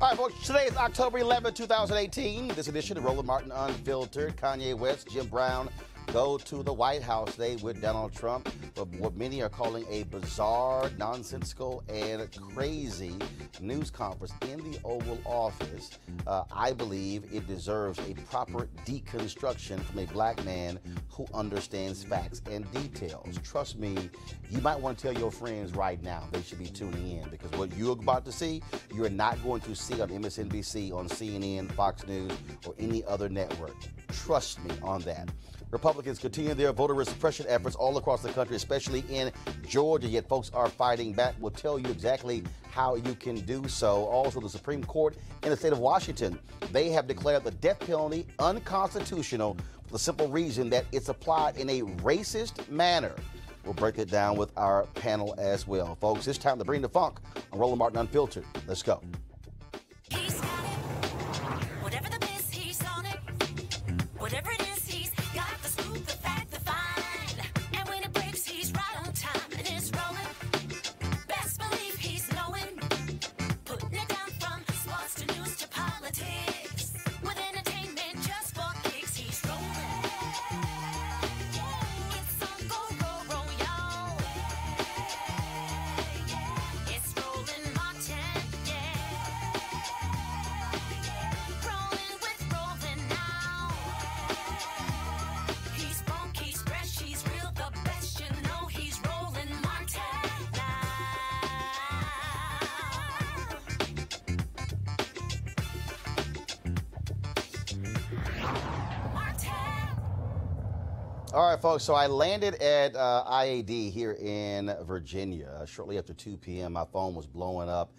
All right, folks, today is October 11, 2018. This edition of Roland Martin Unfiltered. Kanye West, Jim Brown go to the White House today with Donald Trump for what many are calling a bizarre, nonsensical, and crazy news conference in the Oval Office. I believe it deserves a proper deconstruction from a black man who understands facts and details. Trust me, you might want to tell your friends right now they should be tuning in, because what you're about to see, you're not going to see on MSNBC, on CNN, Fox News, or any other network. Trust me on that. Republicans continue their voter suppression efforts all across the country, especially in Georgia, yet folks are fighting back. We'll tell you exactly how you can do so. Also, the Supreme Court in the state of Washington, they have declared the death penalty unconstitutional for the simple reason that it's applied in a racist manner. We'll break it down with our panel as well. Folks, it's time to bring the funk on Roland Martin Unfiltered. Let's go. He's got it. Whatever the biz, he's on it. Whatever it is, he's got the scoop, the fact, the find. And when it breaks, he's right on time and it's rolling. Best believe he's knowing. Putting it down from sports to news to politics. With entertainment just for kicks, he's rolling. It's on go, y'all. It's Roland Martin, rolling with Roland now. He's funky, he's fresh, he's real, the best, you know he's Roland Martin now. Martin. All right, folks, so I landed at IAD here in Virginia. Shortly after 2 p.m., my phone was blowing up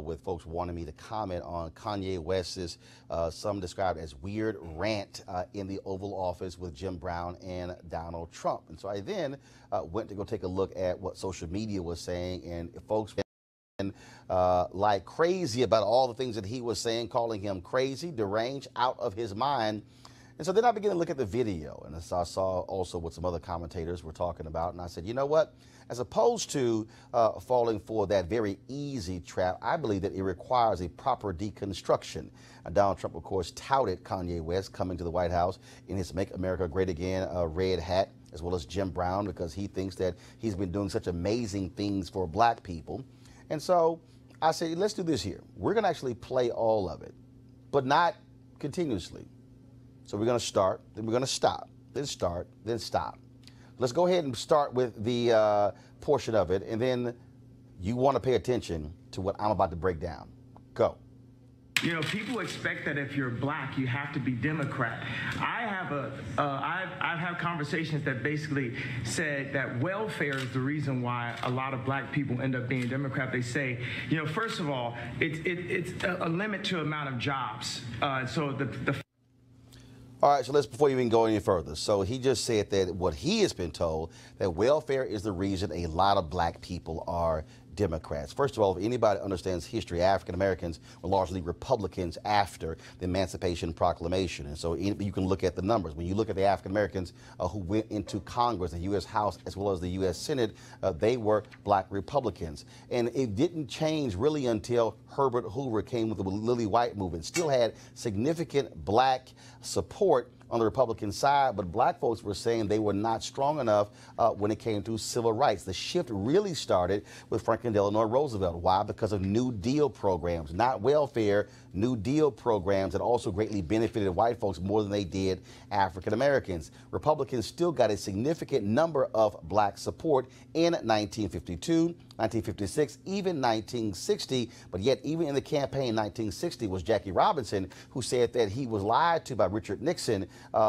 with folks wanting me to comment on Kanye West's, some described as weird rant in the Oval Office with Jim Brown and Donald Trump. And so I then went to go take a look at what social media was saying, and folks like crazy about all the things that he was saying, calling him crazy, deranged, out of his mind. And so then I began to look at the video, and I saw also what some other commentators were talking about, and I said, you know what? As opposed to falling for that very easy trap, I believe that it requires a proper deconstruction. Donald Trump, of course, touted Kanye West coming to the White House in his Make America Great Again red hat, as well as Jim Brown, because he thinks that he's been doing such amazing things for black people. And so I said, let's do this here. We're going to actually play all of it, but not continuously. So we're going to start, then we're going to stop, then start, then stop. Let's go ahead and start with the portion of it, and then you want to pay attention to what I'm about to break down. Go. You know, people expect that if you're black, you have to be Democrat. I've had conversations that basically said that welfare is the reason why a lot of black people end up being Democrat. They say, you know, first of all, it's a limit to amount of jobs. All right, so let's, before you even go any further, so he just said that what he has been told, that welfare is the reason a lot of black people are Democrats. First of all, if anybody understands history, African Americans were largely Republicans after the Emancipation Proclamation. And so you can look at the numbers. When you look at the African Americans who went into Congress, the U.S. House, as well as the U.S. Senate, they were black Republicans. And it didn't change really until Herbert Hoover came with the Lily White movement. Still had significant black support on the Republican side, but black folks were saying they were not strong enough when it came to civil rights. The shift really started with Franklin Delano Roosevelt. Why? Because of New Deal programs, not welfare, New Deal programs that also greatly benefited white folks more than they did African Americans. Republicans still got a significant number of black support in 1952, 1956, even 1960, but yet even in the campaign in 1960 was Jackie Robinson, who said that he was lied to by Richard Nixon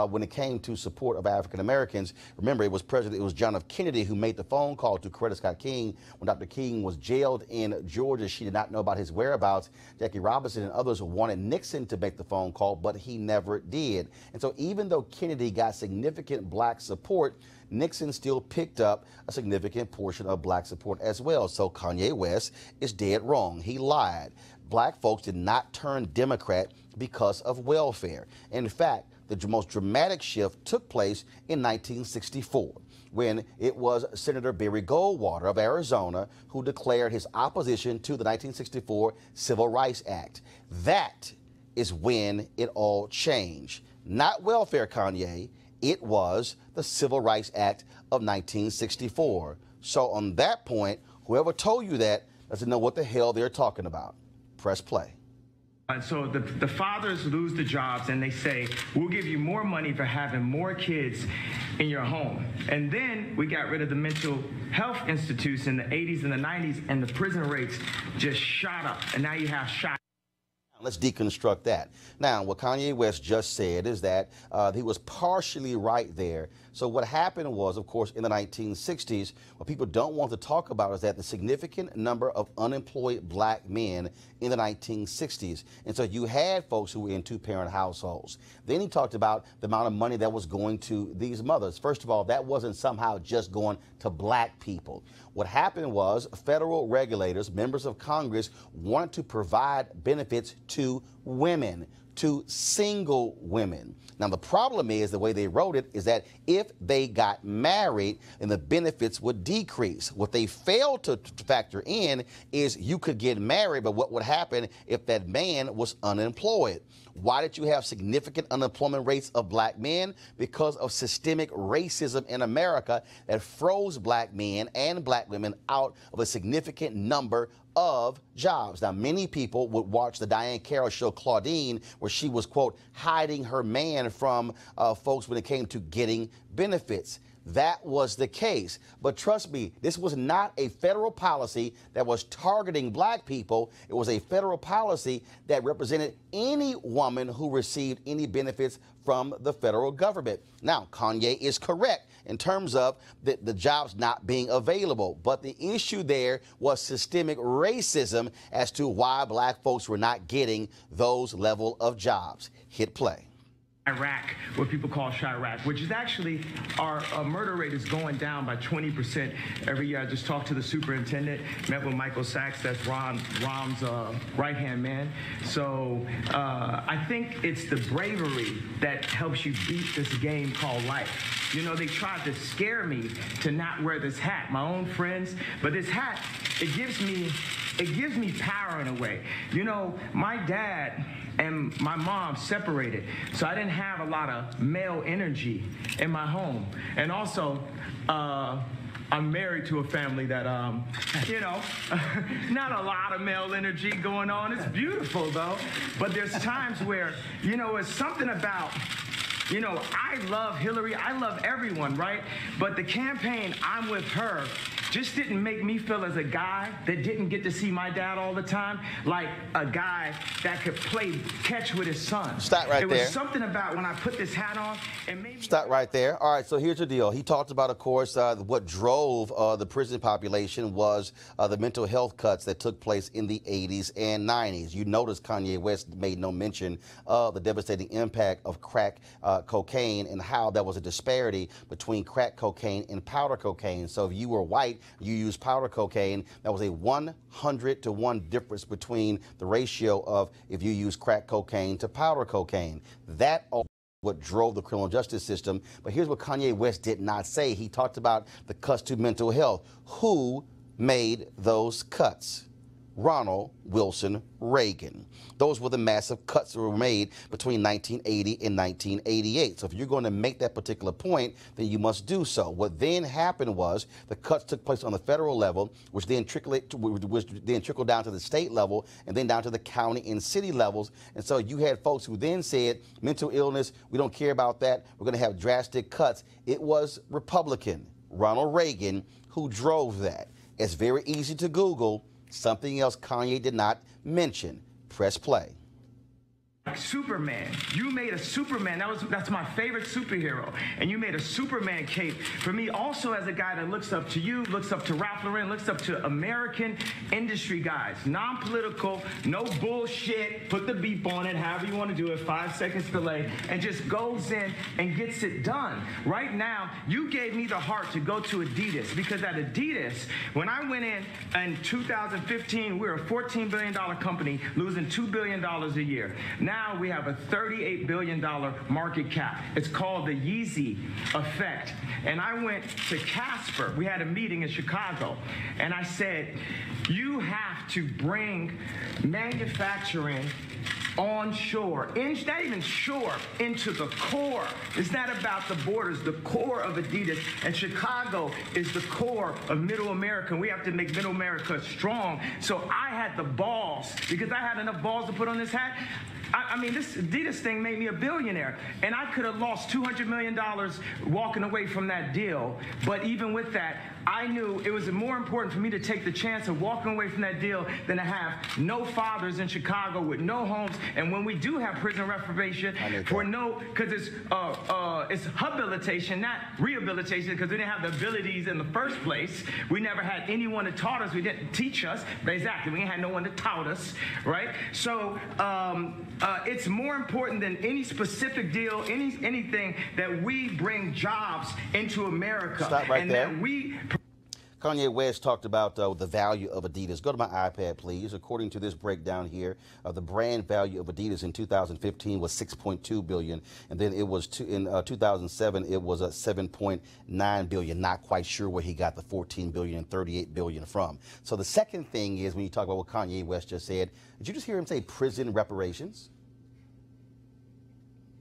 when it came to support of African Americans. Remember, it was John F. Kennedy who made the phone call to Coretta Scott King when Dr. King was jailed in Georgia. She did not know about his whereabouts. Jackie Robinson and others wanted Nixon to make the phone call, but he never did. And so even though Kennedy got significant black support, Nixon still picked up a significant portion of black support as well. So Kanye West is dead wrong. He lied. Black folks did not turn Democrat because of welfare. In fact, the most dramatic shift took place in 1964, when it was Senator Barry Goldwater of Arizona who declared his opposition to the 1964 Civil Rights Act. That is when it all changed. Not welfare, Kanye. It was the Civil Rights Act of 1964. So on that point, whoever told you that doesn't know what the hell they're talking about. Press play. So the fathers lose the jobs and they say, we'll give you more money for having more kids in your home. And then we got rid of the mental health institutes in the 80s and the 90s, and the prison rates just shot up. And now you have shot. Let's deconstruct that. Now, what Kanye West just said is that he was partially right there. So what happened was, of course, in the 1960s, what people don't want to talk about is that the significant number of unemployed black men in the 1960s. And so you had folks who were in two-parent households. Then he talked about the amount of money that was going to these mothers. First of all, that wasn't somehow just going to black people. What happened was federal regulators, members of Congress, wanted to provide benefits to women, to single women. Now, the problem is the way they wrote it is that if they got married, then the benefits would decrease. What they failed to factor in is you could get married, but what would happen if that man was unemployed? Why did you have significant unemployment rates of black men? Because of systemic racism in America that froze black men and black women out of a significant number of jobs. Now, many people would watch the Diane Carroll show Claudine, where she was, quote, hiding her man from folks when it came to getting benefits. That was the case. But trust me, this was not a federal policy that was targeting black people. It was a federal policy that represented any woman who received any benefits from the federal government. Now, Kanye is correct in terms of the jobs not being available. But the issue there was systemic racism as to why black folks were not getting those level of jobs. Hit play. Iraq, what people call Chirac, which is actually our murder rate is going down by 20% every year. I just talked to the superintendent, met with Michael Sachs, that's Rom's right-hand man. So I think it's the bravery that helps you beat this game called life. You know, they tried to scare me to not wear this hat, my own friends, but this hat, it gives me power in a way. You know, my dad and my mom separated, so I didn't have a lot of male energy in my home. And also, I'm married to a family that, you know, not a lot of male energy going on. It's beautiful, though. But there's times where, you know, it's something about, you know, I love Hillary, I love everyone, right? But the campaign, I'm with her, just didn't make me feel as a guy that didn't get to see my dad all the time, like a guy that could play catch with his son. Stop right there. It was something about when I put this hat on, it made me... Stop right there. All right, so here's the deal. He talked about, of course, what drove the prison population was the mental health cuts that took place in the 80s and 90s. You notice Kanye West made no mention of the devastating impact of crack cocaine and how there was a disparity between crack cocaine and powder cocaine. So if you were white, you used powder cocaine, that was a 100-to-1 difference between the ratio of if you use crack cocaine to powder cocaine. That all what drove the criminal justice system. But here's what Kanye West did not say. He talked about the cuts to mental health. Who made those cuts? Ronald Wilson Reagan. Those were the massive cuts that were made between 1980 and 1988. So if you're going to make that particular point, then you must do so. What then happened was the cuts took place on the federal level, which then trickled down to the state level and then down to the county and city levels. And so you had folks who then said, mental illness, we don't care about that. We're going to have drastic cuts. It was Republican Ronald Reagan who drove that. It's very easy to Google. Something else Kanye did not mention. Press play. Superman. You made a Superman. That's my favorite superhero. And you made a Superman cape for me also as a guy that looks up to you, looks up to Ralph Lauren, looks up to American industry guys. Non-political, no bullshit. Put the beep on it, however you want to do it, 5 seconds delay, and just goes in and gets it done. Right now, you gave me the heart to go to Adidas because at Adidas, when I went in 2015, we were a $14 billion company losing $2 billion a year. Now now we have a $38 billion market cap. It's called the Yeezy effect. And I went to Casper. We had a meeting in Chicago. And I said, you have to bring manufacturing onshore, not even shore, into the core. It's not about the borders, the core of Adidas. And Chicago is the core of Middle America. And we have to make Middle America strong. So I had the balls, because I had enough balls to put on this hat. I mean, this Adidas thing made me a billionaire, and I could have lost $200 million walking away from that deal. But even with that, I knew it was more important for me to take the chance of walking away from that deal than to have no fathers in Chicago with no homes. And when we do have prison reprobation for because it's habilitation, not rehabilitation, because we didn't have the abilities in the first place. We never had anyone that taught us. We didn't teach us. But exactly, we ain't had no one that taught us, right? So it's more important than any specific deal, anything, that we bring jobs into America. Stop right and there. That we Kanye West talked about the value of Adidas. Go to my iPad, please. According to this breakdown here, the brand value of Adidas in 2015 was $6.2 billion, and then it was in 2007 it was $7.9 billion. Not quite sure where he got the $14 billion and $38 billion from. So the second thing is, when you talk about what Kanye West just said, did you just hear him say prison reparations?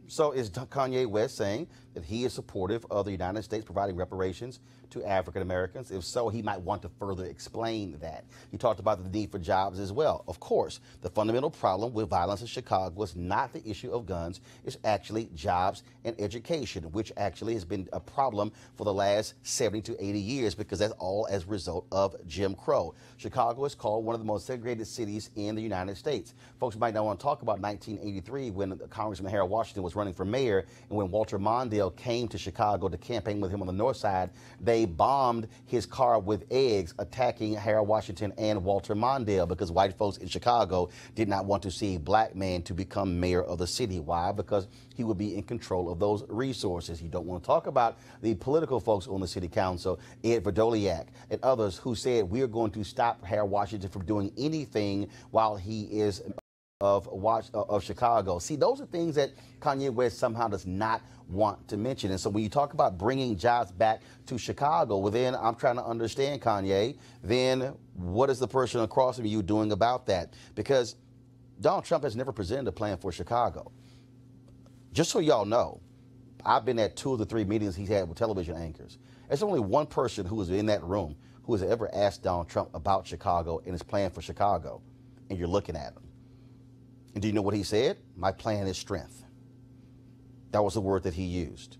So is Kanye West saying that he is supportive of the United States providing reparations to African Americans? If so, he might want to further explain that. He talked about the need for jobs as well. Of course, the fundamental problem with violence in Chicago was not the issue of guns. It's actually jobs and education, which actually has been a problem for the last 70 to 80 years, because that's all as a result of Jim Crow. Chicago is called one of the most segregated cities in the United States. Folks might not want to talk about 1983, when Congressman Harold Washington was running for mayor, and when Walter Mondale came to Chicago to campaign with him on the north side, they bombed his car with eggs, attacking Harold Washington and Walter Mondale, because white folks in Chicago did not want to see a black man to become mayor of the city. Why? Because he would be in control of those resources. You don't want to talk about the political folks on the city council, Ed Verdoliak and others, who said we are going to stop Harold Washington from doing anything while he is of Chicago. See, those are things that Kanye West somehow does not want to mention. And so when you talk about bringing jobs back to Chicago, well, then I'm trying to understand, Kanye, then what is the person across from you doing about that? Because Donald Trump has never presented a plan for Chicago. Just so y'all know, I've been at 2 of the 3 meetings he's had with television anchors. There's only one person who was in that room who has ever asked Donald Trump about Chicago and his plan for Chicago. And you're looking at him. And do you know what he said? My plan is strength. That was the word that he used.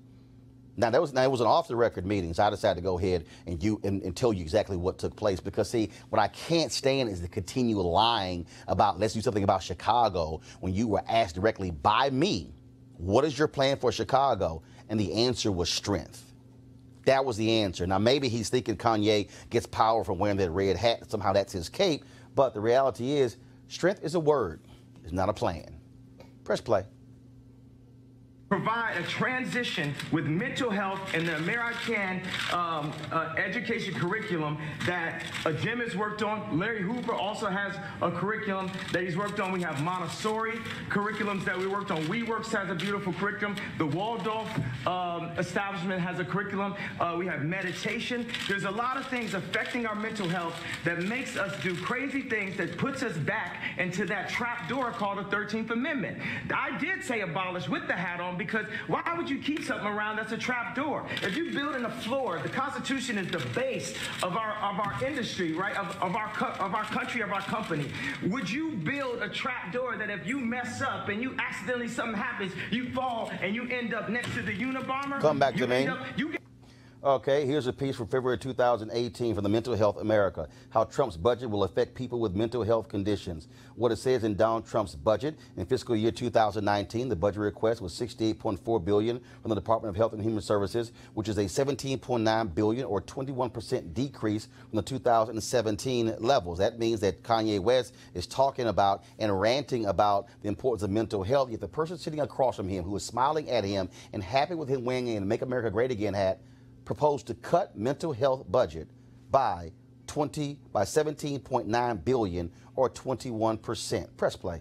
Now, it was an off-the-record meeting, so I decided to go ahead and tell you exactly what took place. Because, see, what I can't stand is to continue lying about, let's do something about Chicago, when you were asked directly by me, what is your plan for Chicago? And the answer was strength. That was the answer. Now, maybe he's thinking Kanye gets power from wearing that red hat. Somehow that's his cape. But the reality is, strength is a word. It's not a plan. Press play. Provide a transition with mental health and the American education curriculum that Jim has worked on. Larry Hoover also has a curriculum that he's worked on. We have Montessori curriculums that we worked on. WeWorks has a beautiful curriculum. The Waldorf establishment has a curriculum. We have meditation. There's a lot of things affecting our mental health that makes us do crazy things, that puts us back into that trap door called the 13th Amendment. I did say abolish with the hat on, because why would you keep something around that's a trap door? If you build in a floor, the Constitution is the base of our industry, right? Of our country, of our company. Would you build a trap door that if you mess up and you accidentally something happens, you fall and you end up next to the Unabomber? Come back to me. Okay, here's a piece from February 2018 from the Mental Health America, how Trump's budget will affect people with mental health conditions. What it says in Donald Trump's budget in fiscal year 2019, the budget request was $68.4 billion from the Department of Health and Human Services, which is a $17.9 billion or 21% decrease from the 2017 levels. That means that Kanye West is talking about and ranting about the importance of mental health, yet the person sitting across from him, who is smiling at him and happy with him wearing a Make America Great Again hat, proposed to cut mental health budget by $17.9 billion or 21%. Press play.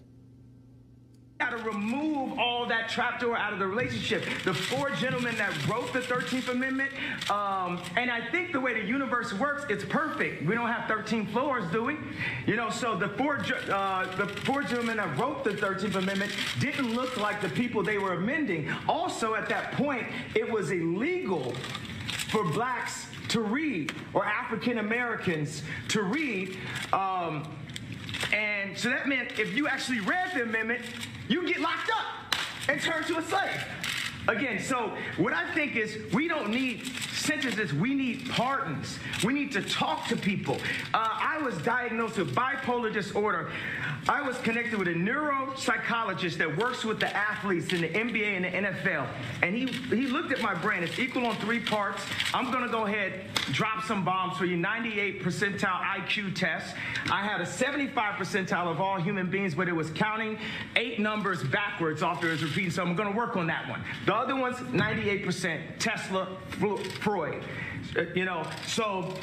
got to remove all that trapdoor out of the relationship. The four gentlemen that wrote the 13th Amendment, and I think the way the universe works, it's perfect. We don't have 13 floors, do we? You know, so the four gentlemen that wrote the 13th Amendment didn't look like the people they were amending. Also, at that point, it was illegal for blacks to read or African Americans to read. And so that meant if you actually read the amendment, you get locked up and turned to a slave. Again, so what I think is we don't need sentences, we need pardons. We need to talk to people. I was diagnosed with bipolar disorder. I was connected with a neuropsychologist that works with the athletes in the NBA and the NFL. And he looked at my brain. It's equal on 3 parts. I'm going to go ahead, drop some bombs for you. 98 percentile IQ test. I had a 75 percentile of all human beings, but it was counting 8 numbers backwards after it was repeating. So I'm going to work on that one. The other one's 98%, Tesla, Freud. You know, so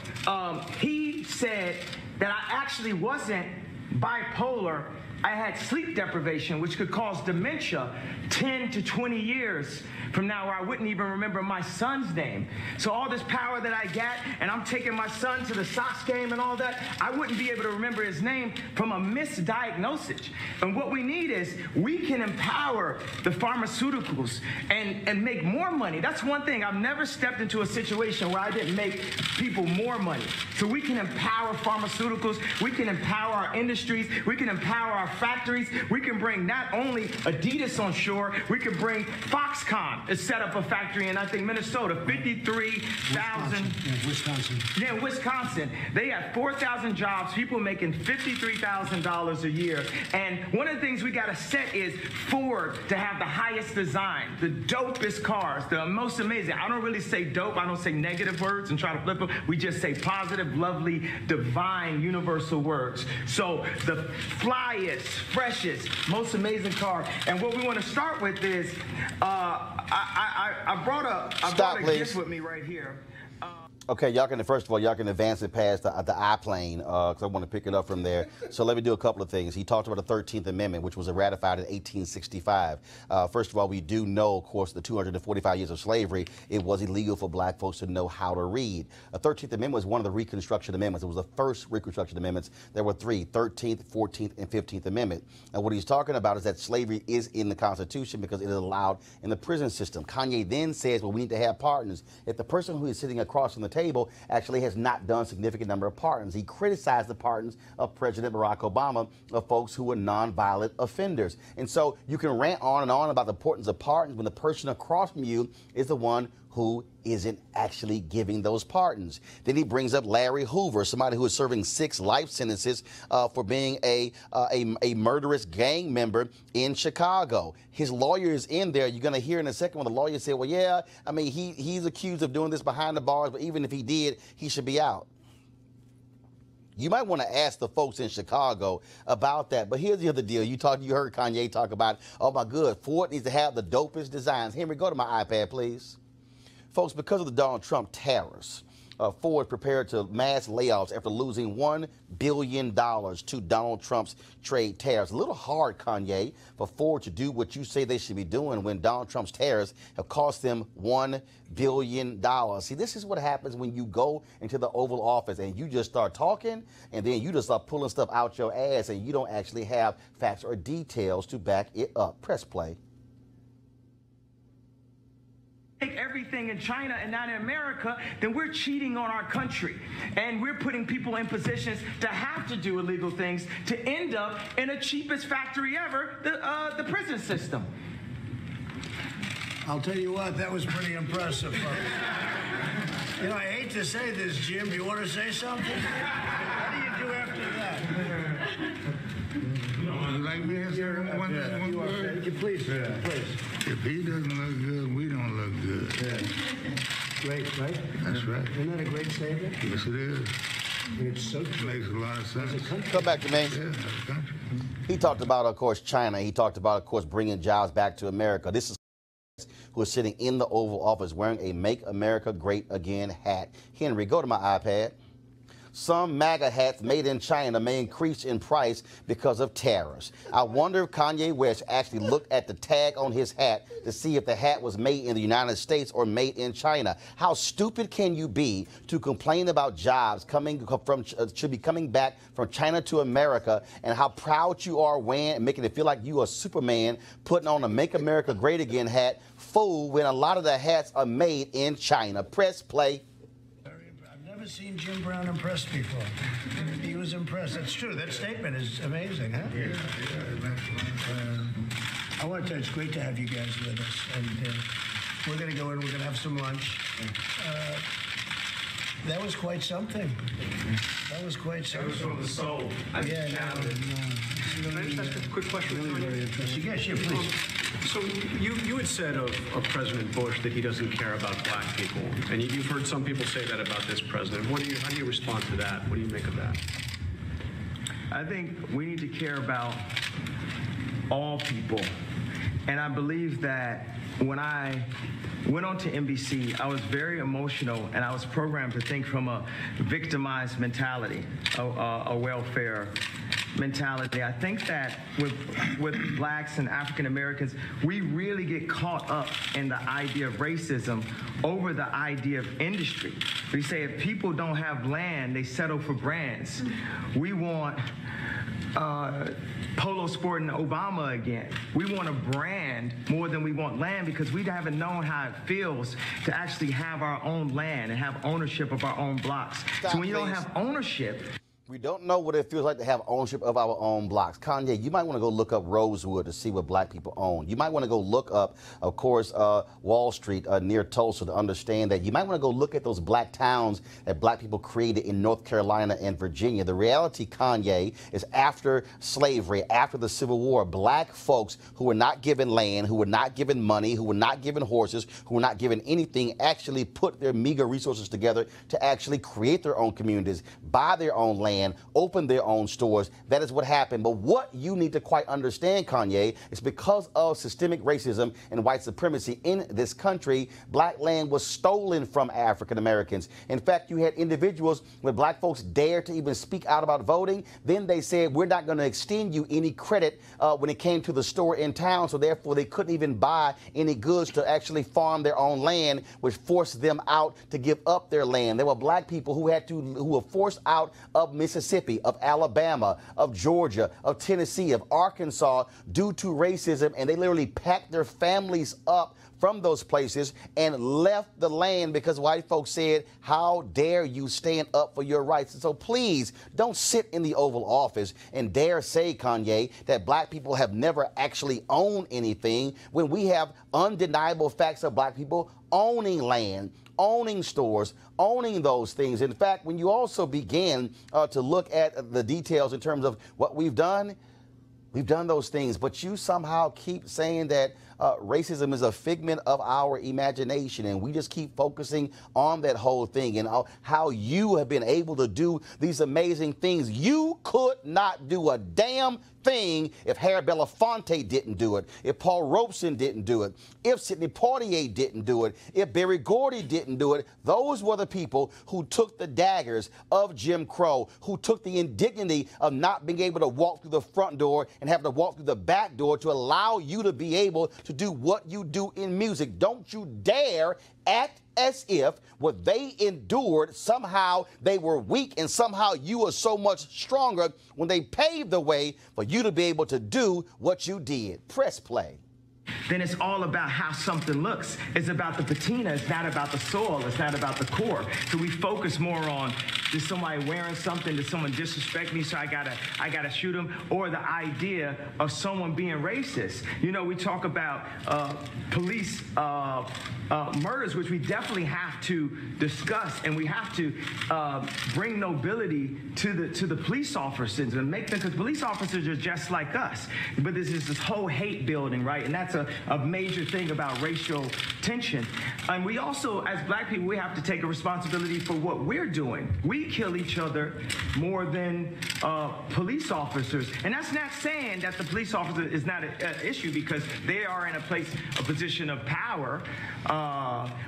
he said that I actually wasn't bipolar. I had sleep deprivation, which could cause dementia 10 to 20 years from now, where I wouldn't even remember my son's name. So all this power that I got, and I'm taking my son to the Sox game and all that, I wouldn't be able to remember his name from a misdiagnosis. And what we need is we can empower the pharmaceuticals and make more money. That's one thing. I've never stepped into a situation where I didn't make people more money. So we can empower pharmaceuticals. We can empower our industries. We can empower our factories. We can bring not only Adidas on shore, we can bring Foxconn. It's set up a factory in, I think, Minnesota, 53,000. Wisconsin. Yeah, Wisconsin. They have 4,000 jobs, people making $53,000 a year. And one of the things we got to set is Ford to have the highest design, the dopest cars, the most amazing. I don't really say dope. I don't say negative words and try to flip them. We just say positive, lovely, divine, universal words. So the flyest, freshest, most amazing car. And what we want to start with is, I brought a gift with me right here. Okay, y'all can, first of all, y'all can advance it past the I-plane, because I want to pick it up from there. So let me do a couple of things. He talked about the 13th Amendment, which was ratified in 1865. First of all, we do know, of course, the 245 years of slavery, it was illegal for black folks to know how to read. The 13th Amendment was one of the Reconstruction Amendments. It was the first Reconstruction Amendments. There were 3, 13th, 14th, and 15th Amendment. And what he's talking about is that slavery is in the Constitution because it is allowed in the prison system. Kanye then says, well, we need to have pardons. If the person who is sitting across from the table actually has not done a significant number of pardons. He criticized the pardons of President Barack Obama of folks who were nonviolent offenders. And so you can rant on and on about the importance of pardons when the person across from you is the one who isn't actually giving those pardons. Then he brings up Larry Hoover, somebody who is serving 6 life sentences for being a murderous gang member in Chicago. His lawyer is in there. You're going to hear in a second when the lawyer said, well, yeah, I mean, he's accused of doing this behind the bars, but even if he did, he should be out. You might want to ask the folks in Chicago about that. But here's the other deal. You heard Kanye talk about, oh, my God, Ford needs to have the dopest designs. Henry, go to my iPad, please. Folks, because of the Donald Trump tariffs, Ford prepared to mass layoffs after losing $1 billion to Donald Trump's trade tariffs. A little hard, Kanye, for Ford to do what you say they should be doing when Donald Trump's tariffs have cost them $1 billion. See, this is what happens when you go into the Oval Office and you just start talking and then you just start pulling stuff out your ass and you don't actually have facts or details to back it up. Press play. Take everything in China and not in America, then we're cheating on our country. And we're putting people in positions to have to do illegal things to end up in the cheapest factory ever, the prison system. I'll tell you what, that was pretty impressive, folks. You know, I hate to say this, Jim. You want to say something? What do you do after that? You like me to say one word? Please. If he doesn't look good, we don't look good. Yeah. Great, right? That's right. Isn't that a great statement? Yes, it is. It's so true. Makes a lot of sense. Come back to me. Yeah, that's a country. He talked about, of course, China. He talked about, of course, bringing jobs back to America. This is who is sitting in the Oval Office wearing a Make America Great Again hat. Henry, go to my iPad. some MAGA hats made in China may increase in price because of tariffs. I wonder if Kanye West actually looked at the tag on his hat to see if the hat was made in the United States or made in China. How stupid can you be to complain about jobs should be coming back from China to America, and how proud you are wearing, making it feel like you are Superman, putting on a Make America Great Again hat, fool, when a lot of the hats are made in China. Press play. I've never seen Jim Brown impressed before. He was impressed. That's true. That statement is amazing, huh? Yeah. I want to tell you, it's great to have you guys with us. And we're going to go in, we're going to have some lunch. That was quite something. That was quite something. That was from the soul. Yeah, Can I just ask a quick question? really very interesting. Yes, yeah, please. So you had said of President Bush that he doesn't care about black people, and you've heard some people say that about this president. How do you respond to that? What do you make of that? I think we need to care about all people. And I believe that when I went on to NBC, I was very emotional, and I was programmed to think from a victimized mentality, a welfare mentality. I think that with blacks and African Americans, we really get caught up in the idea of racism over the idea of industry. We say if people don't have land, they settle for brands. We want Polo Sport and Obama again. We want a brand more than we want land, because we haven't known how it feels to actually have our own land and have ownership of our own blocks. So when you don't have ownership, we don't know what it feels like to have ownership of our own blocks. Kanye, you might want to go look up Rosewood to see what black people own. You might want to go look up, of course, Wall Street near Tulsa to understand that. You might want to go look at those black towns that black people created in North Carolina and Virginia. The reality, Kanye, is after slavery, after the Civil War, black folks who were not given land, who were not given money, who were not given horses, who were not given anything, actually put their meager resources together to actually create their own communities, buy their own land, open their own stores. That is what happened. But what you need to quite understand, Kanye, is because of systemic racism and white supremacy in this country, black land was stolen from African Americans. In fact, you had individuals, when black folks dared to even speak out about voting, then they said, we're not going to extend you any credit when it came to the store in town, so therefore they couldn't even buy any goods to actually farm their own land, which forced them out to give up their land. There were black people who were forced out of Mississippi, of Alabama, of Georgia, of Tennessee, of Arkansas due to racism, and they literally packed their families up from those places and left the land because white folks said, how dare you stand up for your rights? And so please don't sit in the Oval Office and dare say, Kanye, that black people have never actually owned anything, when we have undeniable facts of black people owning land, owning stores, owning those things. In fact, when you also begin to look at the details in terms of what we've done those things, but you somehow keep saying that racism is a figment of our imagination, and we just keep focusing on that whole thing and how you have been able to do these amazing things. You could not do a damn thing if Harry Belafonte didn't do it, if Paul Robeson didn't do it, if Sidney Poitier didn't do it, if Berry Gordy didn't do it. Those were the people who took the daggers of Jim Crow, who took the indignity of not being able to walk through the front door and having to walk through the back door to allow you to be able to do what you do in music. Don't you dare act as if what they endured, somehow they were weak and somehow you are so much stronger when they paved the way for you to be able to do what you did. Press play. Then it's all about how something looks. It's about the patina. It's not about the soil. It's not about the core. So we focus more on, is somebody wearing something? Did someone disrespect me, so I gotta shoot him? Or the idea of someone being racist. You know, we talk about police murders, which we definitely have to discuss, and we have to bring nobility to the police officers and make them, because police officers are just like us. But there's this whole hate building, right? And that's a major thing about racial tension. And we also, as black people, we have to take a responsibility for what we're doing. We we kill each other more than police officers. And that's not saying that the police officer is not an issue, because they are in a position of power.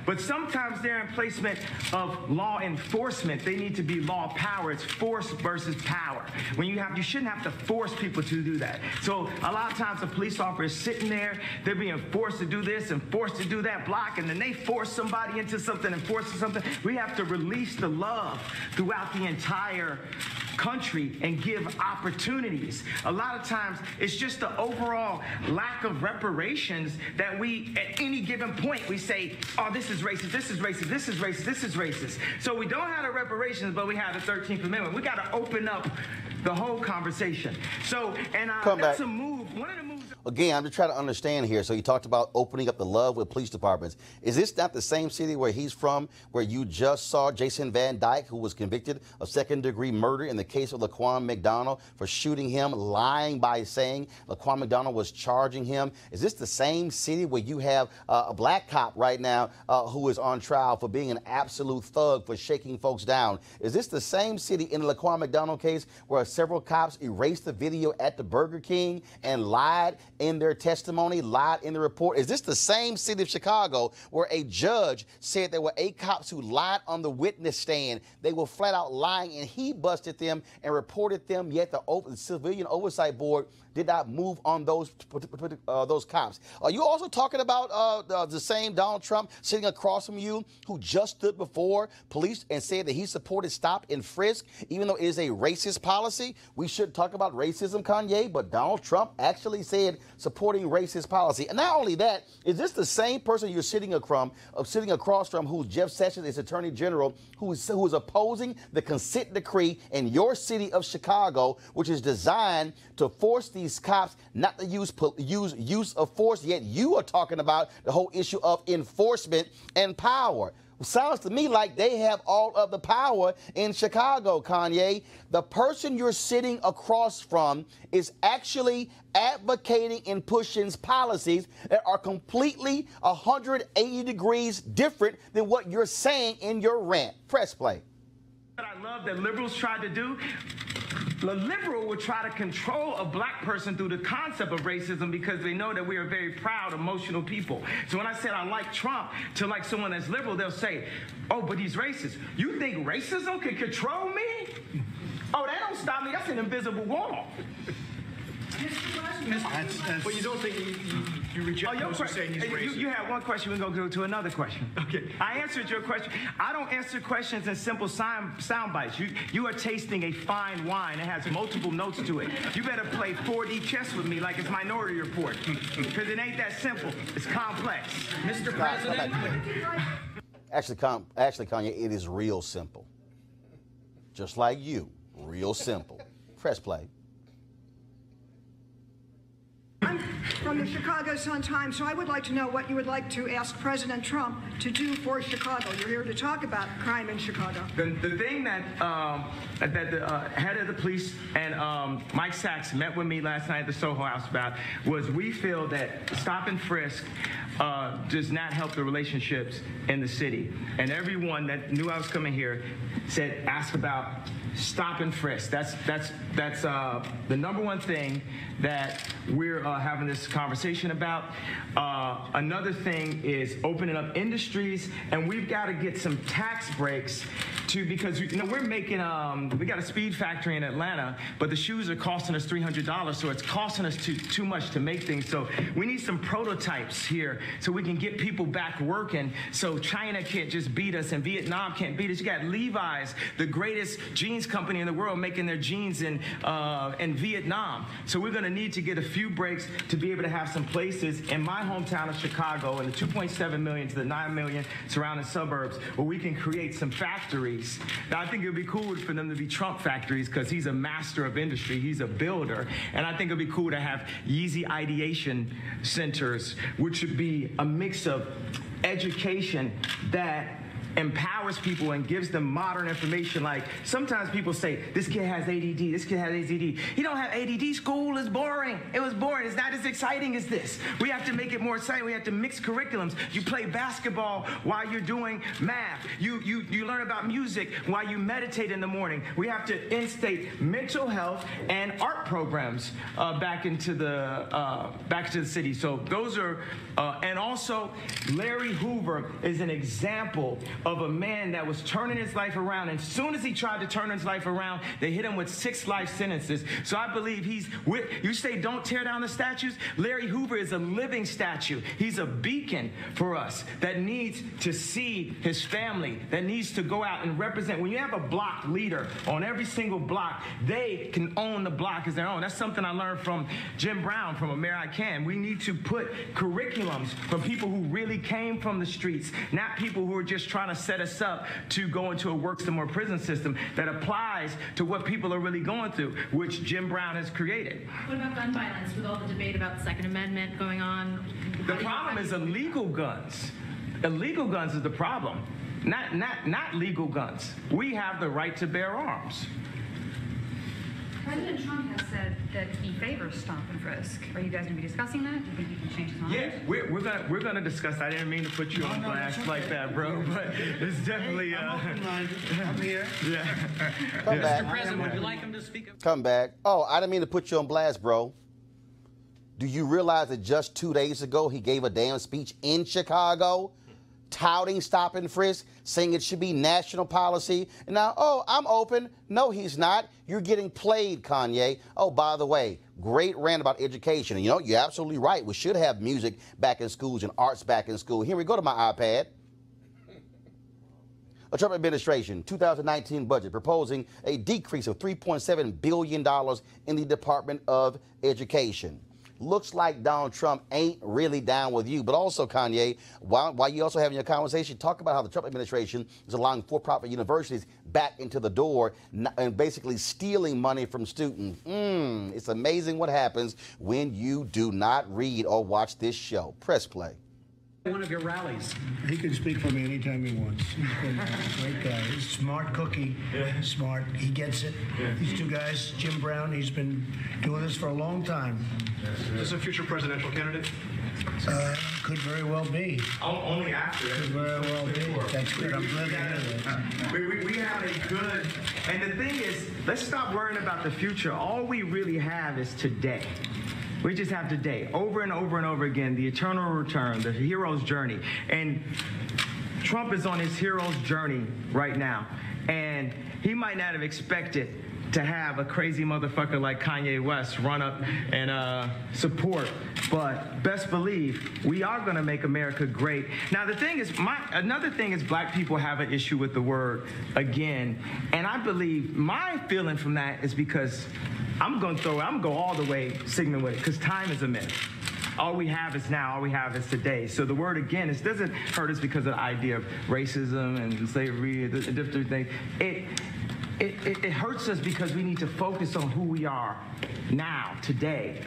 But sometimes they're in placement of law enforcement. They need to be law power. It's force versus power. You shouldn't have to force people to do that. So a lot of times the police officer is sitting there, they're being forced to do this and forced to do that block, and then they force somebody into something and force something. We have to release the love throughout the entire country and give opportunities. A lot of times it's just the overall lack of reparations that we, at any given point, we say, oh, this is racist, this is racist, this is racist, this is racist. So we don't have the reparations, but we have the 13th Amendment. We got to open up the whole conversation. So, and that's a move. One of the moves. Again, I'm just trying to understand here. So you talked about opening up the love with police departments. Is this not the same city where he's from, where you just saw Jason Van Dyke, who was convicted of second-degree murder in the case of Laquan McDonald for shooting him, lying by saying Laquan McDonald was charging him? Is this the same city where you have a black cop right now who is on trial for being an absolute thug for shaking folks down? Is this the same city in the Laquan McDonald case where several cops erased the video at the Burger King and lied in their testimony, lied in the report? Is this the same city of Chicago where a judge said there were 8 cops who lied on the witness stand? They were flat out lying, and he busted them and reported them, yet the Civilian Oversight Board did not move on those cops. Are you also talking about the same Donald Trump sitting across from you who just stood before police and said that he supported stop and frisk, even though it is a racist policy? We should talk about racism, Kanye, but Donald Trump actually said supporting racist policy. And not only that, is this the same person you're sitting across from who Jeff Sessions is Attorney General, who is opposing the consent decree in your city of Chicago, which is designed to force these cops not to use of force, yet you are talking about the whole issue of enforcement and power? Sounds to me like they have all of the power in Chicago, Kanye. The person you're sitting across from is actually advocating and pushing policies that are completely 180 degrees different than what you're saying in your rant. Press play. What I love that liberals tried to do, the liberal would try to control a black person through the concept of racism, because they know that we are very proud, emotional people. So when I said I like Trump to like someone that's liberal, they'll say, oh, but he's racist. You think racism can control me? Oh, that don't stop me. That's an invisible wall. But you don't think you reject those who say he's racist? You had one question, we're going to go to another question. Okay. I answered your question. I don't answer questions in simple sound bites. You are tasting a fine wine. It has multiple notes to it. You better play 4D chess with me like it's Minority Report, because it ain't that simple. It's complex. Mr. President. Actually, Kanye, it is real simple. Just like you, real simple. Press play. I'm from the Chicago Sun-Times, so I would like to know what you would like to ask President Trump to do for Chicago. You're here to talk about crime in Chicago. The thing that the head of the police and Mike Sachs met with me last night at the Soho House about was we feel that stop and frisk does not help the relationships in the city. And everyone that knew I was coming here said, ask about stop and frisk. That's the number one thing that we're having this conversation about. Another thing is opening up industries, and we've got to get some tax breaks too, because we're making we got a speed factory in Atlanta, but the shoes are costing us $300, so it's costing us too much to make things. So we need some prototypes here so we can get people back working, so China can't just beat us and Vietnam can't beat us. You got Levi's, the greatest jeans company in the world, making their jeans in Vietnam. So we're going to need to get a few breaks to be able to have some places in my hometown of Chicago and the 2.7 million to the 9 million surrounding suburbs where we can create some factories. Now, I think it would be cool for them to be Trump factories because he's a master of industry. He's a builder. And I think it would be cool to have Yeezy ideation centers, which would be a mix of education that empowers people and gives them modern information. Like sometimes people say, this kid has ADD, this kid has ADD. He don't have ADD, school is boring. It was boring, it's not as exciting as this. We have to make it more exciting, we have to mix curriculums. You play basketball while you're doing math. You learn about music while you meditate in the morning. We have to instate mental health and art programs back into the city. So those are, and also Larry Hoover is an example of a man that was turning his life around. And as soon as he tried to turn his life around, they hit him with 6 life sentences. So I believe you say don't tear down the statues. Larry Hoover is a living statue. He's a beacon for us that needs to see his family, that needs to go out and represent. When you have a block leader on every single block, they can own the block as their own. That's something I learned from Jim Brown from America Can. We need to put curriculums from people who really came from the streets, not people who are just trying to set us up to go into a work system or prison system that applies to what people are really going through, which Jim Brown has created. What about gun violence with all the debate about the Second Amendment going on? The problem is illegal guns. Illegal guns is the problem, not legal guns. We have the right to bear arms. President Trump has said that he favors stop and frisk. Are you guys going to be discussing that? Do you think he can change his mind? Yeah, we're gonna discuss. I didn't mean to put you on blast like that, bro. But it's definitely. I'm open-minded. I'm here. Yeah. Come back. Mr. President, would you like him to speak up? Come back. Oh, I didn't mean to put you on blast, bro. Do you realize that just 2 days ago he gave a damn speech in Chicago, touting stop and frisk, saying it should be national policy? And now, oh, I'm open. No, he's not. You're getting played, Kanye. Oh, by the way, great rant about education. And you know, you're absolutely right. We should have music back in schools and arts back in school. Here we go to my iPad. A Trump administration 2019 budget proposing a decrease of $3.7 billion in the Department of Education. Looks like Donald Trump ain't really down with you. But also, Kanye, while you also having your conversation, talk about how the Trump administration is allowing for-profit universities back into the door and basically stealing money from students. It's amazing what happens when you do not read or watch this show. Press play. One of your rallies. He can speak for me anytime he wants. He's been a great guy. He's a smart cookie. Smart. He gets it. These two guys, Jim Brown, he's been doing this for a long time. Is this a future presidential candidate? Could very well be. Only after. Could very well be. That's good. I'm glad to hear that. We have a good, and the thing is, let's stop worrying about the future. All we really have is today. We just have today, over and over and over again, the eternal return, the hero's journey. And Trump is on his hero's journey right now. And he might not have expected to have a crazy motherfucker like Kanye West run up and support. But best believe, we are gonna make America great. Now the thing is, another thing is black people have an issue with the word again. And I believe my feeling from that is because I'm gonna go all the way Sigmund with it, because time is a myth. All we have is now, all we have is today. So the word again, it doesn't hurt us because of the idea of racism and slavery and different things. It hurts us because we need to focus on who we are now, today.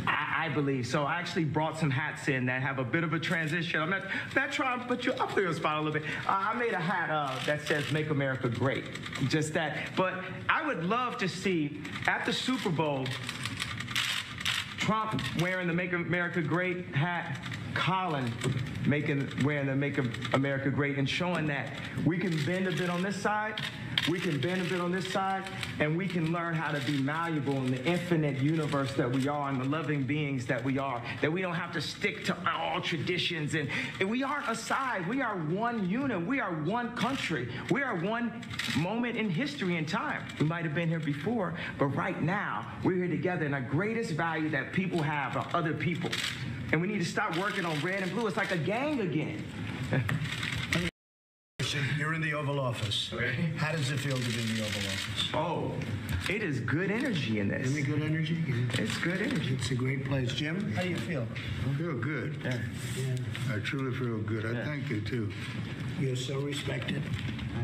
I believe. So I actually brought some hats in that have a bit of a transition. I'm not trying to put you up there on the spot a little bit. I made a hat that says Make America Great. Just that. But I would love to see at the Super Bowl, Trump wearing the Make America Great hat, Colin wearing the Make America Great, and showing that we can bend a bit on this side, we can bend a bit on this side, and we can learn how to be malleable in the infinite universe that we are and the loving beings that we are, that we don't have to stick to all traditions. And we aren't a side. We are one unit. We are one country. We are one moment in history and time. We might have been here before, but right now, we're here together, and the greatest value that people have are other people. And we need to stop working on red and blue. It's like a gang again. You're in the Oval Office. Okay. How does it feel to be in the Oval Office? Oh, it is good energy in this. Isn't it good energy? It's good energy. It's a great place. Jim, how do you feel? I feel good. Yeah. I truly feel good. I thank you, too. You're so respected.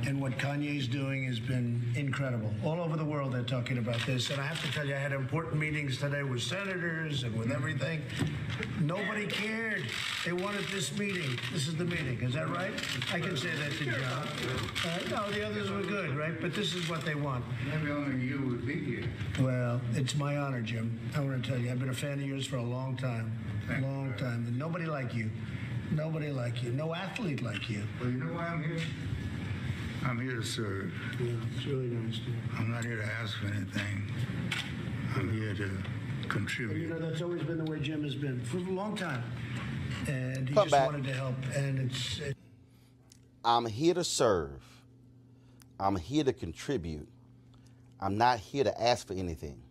And what Kanye's doing has been incredible. All over the world they're talking about this. And I have to tell you, I had important meetings today with senators and with everything. Nobody cared. They wanted this meeting. This is the meeting. Is that right? I can say that to John. No, the others were good, right? But this is what they want. Maybe only you would be here. Well, it's my honor, Jim. I want to tell you, I've been a fan of yours for a long time. Long time. And nobody like you. Nobody like you. No athlete like you. Well, you know why I'm here? I'm here to serve. Yeah, it's really nice. I'm not here to ask for anything. I'm here to contribute. You know, that's always been the way Jim has been for a long time. And he Come just back. wanted to help. And I'm here to serve. I'm here to contribute. I'm not here to ask for anything.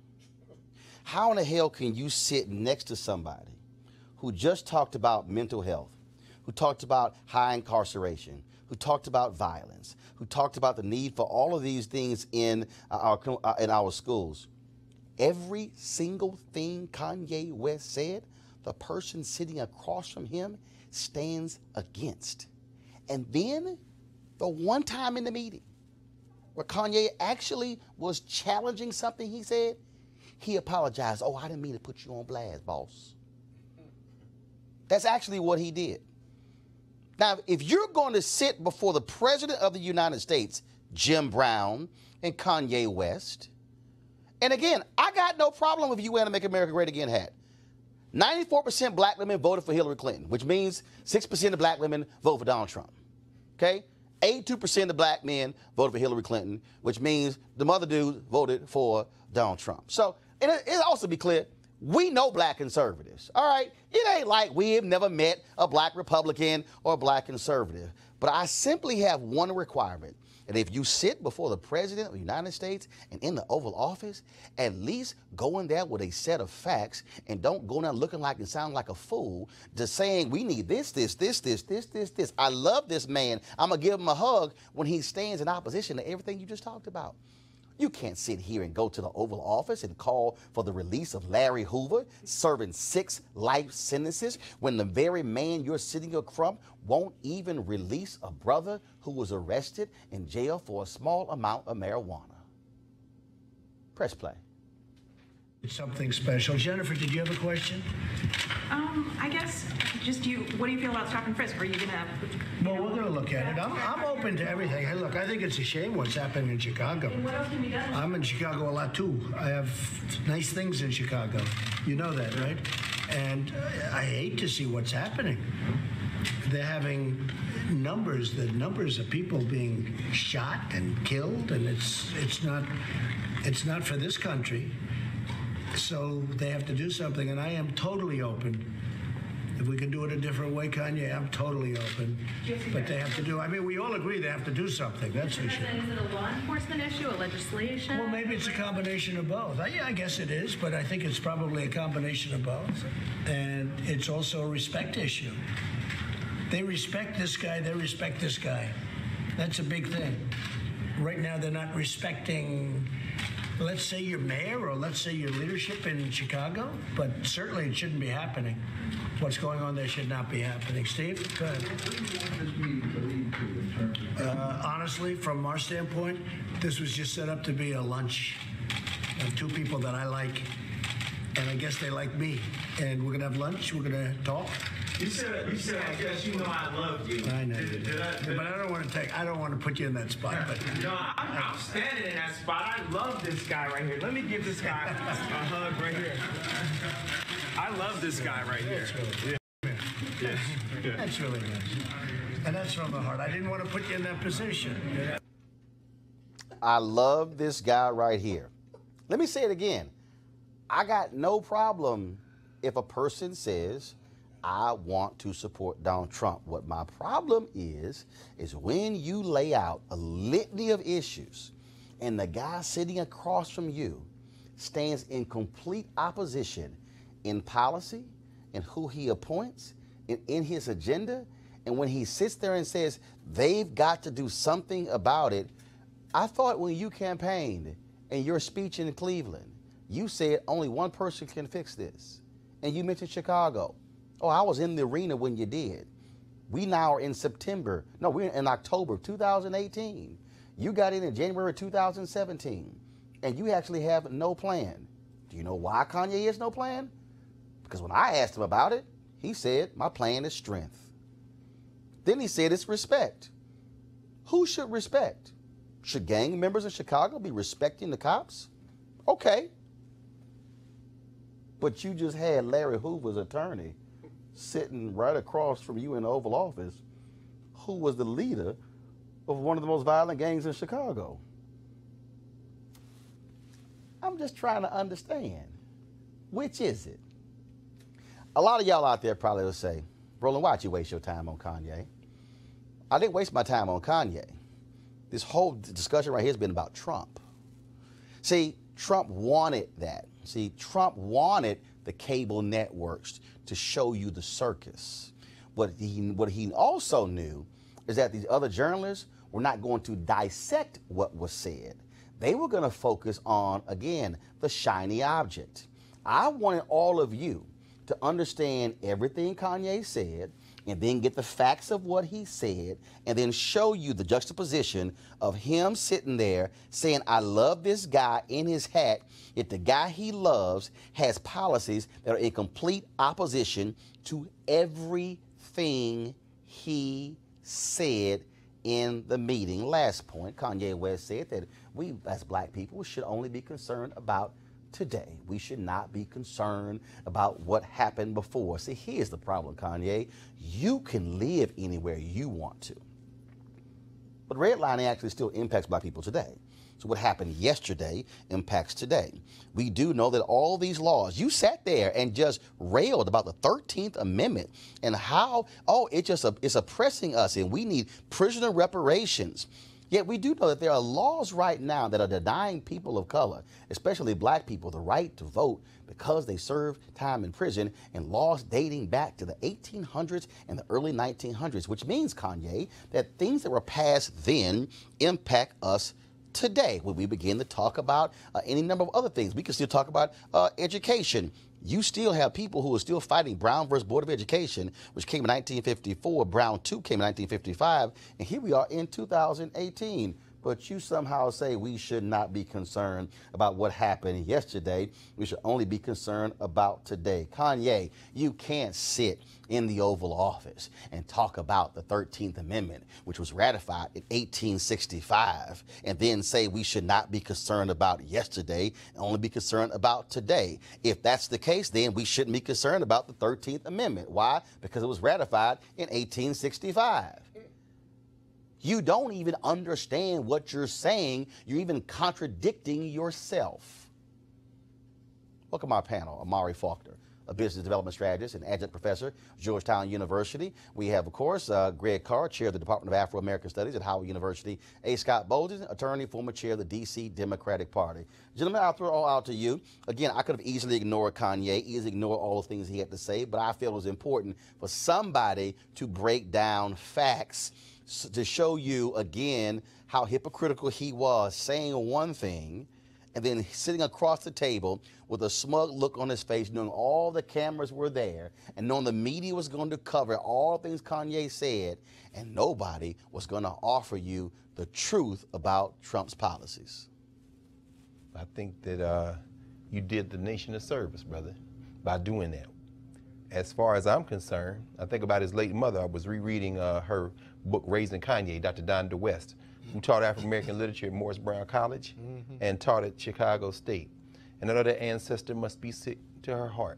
How in the hell can you sit next to somebody who just talked about mental health, who talked about high incarceration, who talked about violence, who talked about the need for all of these things in our schools? Every single thing Kanye West said, the person sitting across from him stands against. And then the one time in the meeting where Kanye actually was challenging something he said, he apologized. Oh, I didn't mean to put you on blast, boss. That's actually what he did. Now, if you're going to sit before the President of the United States, Jim Brown, and Kanye West, and again, I got no problem with you wearing a Make America Great Again hat. 94% black women voted for Hillary Clinton, which means 6% of black women vote for Donald Trump. Okay? 82% of black men voted for Hillary Clinton, which means the mother dude voted for Donald Trump. So, and it also be clear, we know black conservatives, all right? It ain't like we have never met a black Republican or a black conservative. But I simply have one requirement, and if you sit before the President of the United States and in the Oval Office, at least go in there with a set of facts and don't go in there looking like and sound like a fool, just saying we need this. I love this man. I'm going to give him a hug when he stands in opposition to everything you just talked about. You can't sit here and go to the Oval Office and call for the release of Larry Hoover, serving 6 life sentences, when the very man you're sitting across won't even release a brother who was arrested in jail for a small amount of marijuana. Press play. it's something special. Jennifer, did you have a question? I guess just what do you feel about stop and frisk? Are you gonna? Well, we're going to look at it. I'm open to everything. Hey, look, I think it's a shame what's happening in Chicago. And what else can be done? I'm in Chicago a lot, too. I have nice things in Chicago. You know that, right? And I hate to see what's happening. They're having the numbers of people being shot and killed, and it's not for this country. So they have to do something, and I am totally open. If we can do it a different way, Kanye, I'm totally open. But they have to do, I mean, we all agree they have to do something, that's for sure. Is it a law enforcement issue, a legislation? Well, maybe it's a combination of both. Yeah, I guess it is, but I think it's probably a combination of both. And it's also a respect issue. They respect this guy, they respect this guy. That's a big thing. Right now, they're not respecting, let's say, your mayor or let's say your leadership in Chicago, but certainly it shouldn't be happening. What's going on there should not be happening. Steve, go ahead. Honestly, from our standpoint, this was just set up to be a lunch of two people that I like, and I guess they like me. And we're gonna have lunch. We're gonna talk. You said, I guess you know I love you. I know you do. But I don't want to put you in that spot. But no, I'm standing in that spot. I love this guy right here. Let me give this guy a hug right here. I love this guy right here. Yeah. That's really nice. And that's from the heart. I didn't want to put you in that position. I love this guy right here. Let me say it again. I got no problem if a person says, I want to support Donald Trump. What my problem is when you lay out a litany of issues and the guy sitting across from you stands in complete opposition in policy, in who he appoints, in his agenda, and when he sits there and says they've got to do something about it. I thought when you campaigned in your speech in Cleveland, you said only one person can fix this, and you mentioned Chicago. Oh, I was in the arena when you did. We now are in September. No, we're in October of 2018. You got in January 2017, and you actually have no plan. Do you know why Kanye has no plan? Because when I asked him about it, he said, my plan is strength. Then he said it's respect. Who should respect? Should gang members in Chicago be respecting the cops? Okay. But you just had Larry Hoover's attorney sitting right across from you in the Oval Office, who was the leader of one of the most violent gangs in Chicago. I'm just trying to understand, which is it? A lot of y'all out there probably will say, Roland, why'd you waste your time on Kanye? I didn't waste my time on Kanye. This whole discussion right here has been about Trump. See, Trump wanted that. See, Trump wanted the cable networks to show you the circus. What he also knew is that these other journalists were not going to dissect what was said. They were going to focus on, again, the shiny object. I wanted all of you to understand everything Kanye said and then get the facts of what he said and then show you the juxtaposition of him sitting there saying, I love this guy in his hat, yet the guy he loves has policies that are in complete opposition to everything he said in the meeting. Last point, Kanye West said that we as black people should only be concerned about today. We should not be concerned about what happened before. See, here's the problem, Kanye. You can live anywhere you want to. But redlining actually still impacts black people today. So what happened yesterday impacts today. We do know that all these laws, you sat there and just railed about the 13th Amendment and how, it's oppressing us and we need prisoner reparations. Yet we do know that there are laws right now that are denying people of color, especially black people, the right to vote because they served time in prison, and laws dating back to the 1800s and the early 1900s, which means, Kanye, that things that were passed then impact us today. When we begin to talk about any number of other things, we can still talk about education. You still have people who are still fighting Brown versus Board of Education, which came in 1954. Brown 2 came in 1955. And here we are in 2018. But you somehow say we should not be concerned about what happened yesterday. We should only be concerned about today. Kanye, you can't sit in the Oval Office and talk about the 13th Amendment, which was ratified in 1865, and then say we should not be concerned about yesterday and only be concerned about today. If that's the case, then we shouldn't be concerned about the 13th Amendment. Why? Because it was ratified in 1865. You don't even understand what you're saying. You're even contradicting yourself. Welcome to our panel, Amari Faulkner, a business development strategist and adjunct professor, Georgetown University. We have, of course, Greg Carr, chair of the Department of Afro-American Studies at Howard University. A. Scott Bolden, attorney, former chair of the D.C. Democratic Party. Gentlemen, I'll throw it all out to you. Again, I could have easily ignored Kanye, easily ignored all the things he had to say, but I feel it was important for somebody to break down facts to show you, again, how hypocritical he was, saying one thing and then sitting across the table with a smug look on his face, knowing all the cameras were there and knowing the media was going to cover all things Kanye said, and nobody was going to offer you the truth about Trump's policies. I think that you did the nation a service, brother, by doing that. As far as I'm concerned, I think about his late mother. I was rereading her book, Raising Kanye, Dr. Donda West, who taught African-American literature at Morris Brown College and taught at Chicago State. And another ancestor must be sick to her heart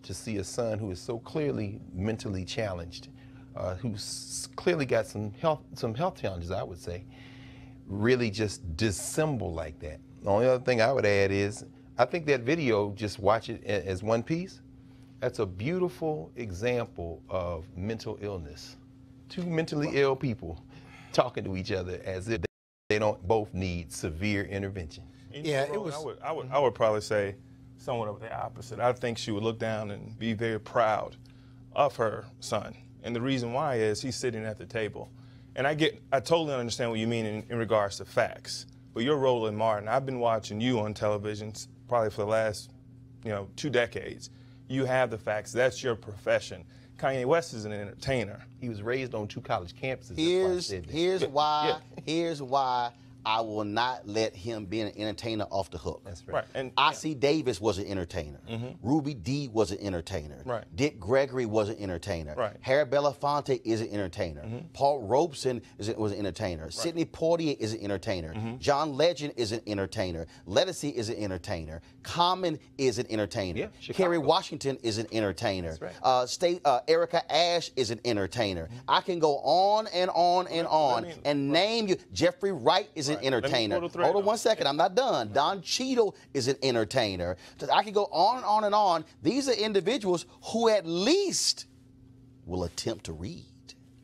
to see a son who is so clearly mentally challenged, who's clearly got some health challenges, I would say, really just dissemble like that. The only other thing I would add is, I think that video, just watch it as one piece, that's a beautiful example of mental illness. Two mentally ill people talking to each other as if they don't both need severe intervention. Yeah, it was. I would probably say somewhat of the opposite. I think she would look down and be very proud of her son. And the reason why is he's sitting at the table. And I totally understand what you mean in regards to facts. But you're Roland Martin. I've been watching you on television probably for the last, 2 decades. You have the facts. That's your profession. Kanye West is an entertainer. He was raised on 2 college campuses. Here's why I will not let him be an entertainer off the hook. That's right. And I.C. Davis was an entertainer. Ruby Dee was an entertainer. Right. Dick Gregory was an entertainer. Right. Harry Belafonte is an entertainer. Paul Robeson was an entertainer. Sidney Poitier is an entertainer. John Legend is an entertainer. Lettucey is an entertainer. Common is an entertainer. Yeah, Kerry Washington is an entertainer. That's right. Erica Ash is an entertainer. I can go on and on and on and name you. Jeffrey Wright is an entertainer. Hold on one second, I'm not done. Don Cheadle is an entertainer. I can go on and on and on. These are individuals who at least will attempt to read.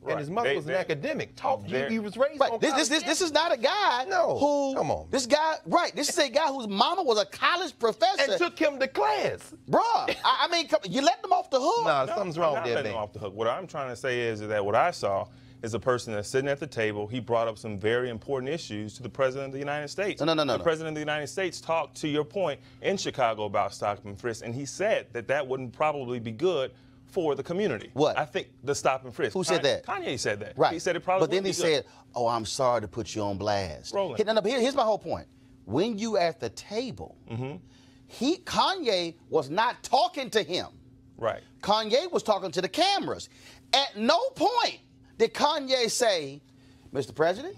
And his mother was an academic. He was raised on This is not a guy who. Come on. This guy, this is a guy whose mama was a college professor. And took him to class. Bruh, I mean, you let them off the hook. Nah, something's wrong with that letting man. him off the hook. What I'm trying to say is that what I saw is a person that's sitting at the table. He brought up some very important issues to the President of the United States. The President of the United States talked, to your point, in Chicago about stop and frisk, and he said that wouldn't probably be good for the community. What? I think the stop and frisk. Who said that? Kanye said that. Right. He said it probably But then wouldn't he be said, oh, I'm sorry to put you on blast. Roland. Here's my whole point. When you at the table, Kanye was not talking to him. Right. Kanye was talking to the cameras. At no point did Kanye say, Mr. President,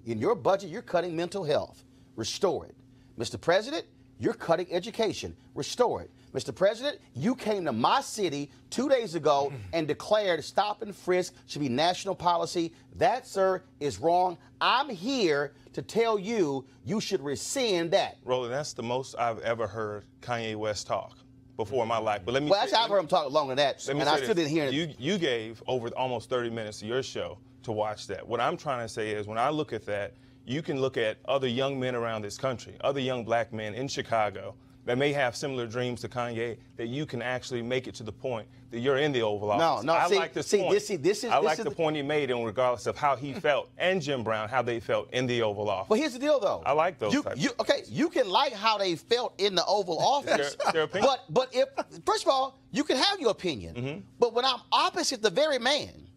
in your budget, you're cutting mental health. Restore it. Mr. President, you're cutting education. Restore it. Mr. President, you came to my city 2 days ago and declared stop and frisk should be national policy. That, sir, is wrong. I'm here to tell you you should rescind that. Roland, that's the most I've ever heard Kanye West talk before in my life. But let me. Well, actually, I've heard him talk longer than that, and I still didn't hear it. You gave over almost 30 minutes of your show to watch that. What I'm trying to say is, when I look at that, you can look at other young men around this country, other young black men in Chicago that may have similar dreams to Kanye, that you can actually make it to the point that you're in the Oval Office. I like this point. I like the point he made, in regardless of how he felt, and Jim Brown, how they felt in the Oval Office. But here's the deal, though. I like those you can like how they felt in the Oval Office, their opinion. but if, first of all, you can have your opinion, but when I'm opposite the very man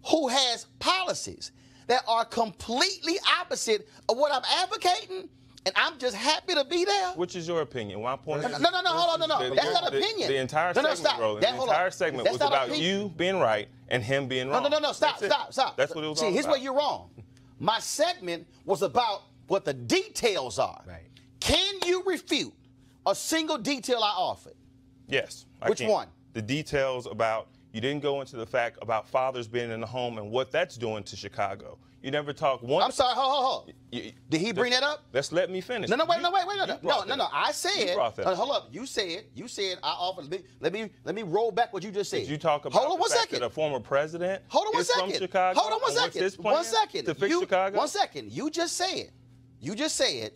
who has policies that are completely opposite of what I'm advocating, and I'm just happy to be there. Which is your opinion? My point is, hold on. That's not opinion. The entire segment, Roland, the entire segment was about you being right and him being wrong. No, stop. That's what it was all about. Here's where you're wrong. My segment was about what the details are. Right. Can you refute a single detail I offered? Yes. Which one? The details about, you didn't go into the fact about fathers being in the home and what that's doing to Chicago. You never talked one. I'm sorry, hold. Did he bring that up? Let's let me finish. No. I said. You brought that up. Hold up. You said I offered. Let me roll back what you just said. Did you talk about hold on one the fact second. that a former president hold on one is second. from Chicago? Hold on one second. What's his plan one second. to fix Chicago? 1 second. You just said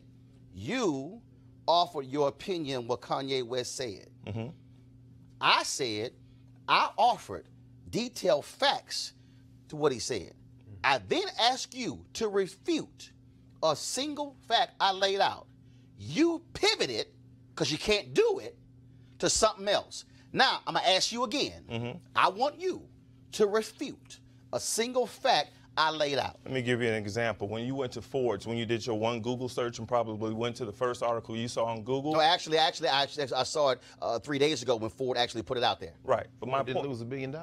you offered your opinion what Kanye West said. I said I offered detailed facts to what he said. I then asked you to refute a single fact I laid out. You pivoted, because you can't do it, to something else. Now, I'm going to ask you again. I want you to refute a single fact I laid out. Let me give you an example. When you went to Ford's, when you did your one Google search and probably went to the first article you saw on Google. No, actually, I saw it 3 days ago when Ford actually put it out there. Right. But my didn't lose $1 billion.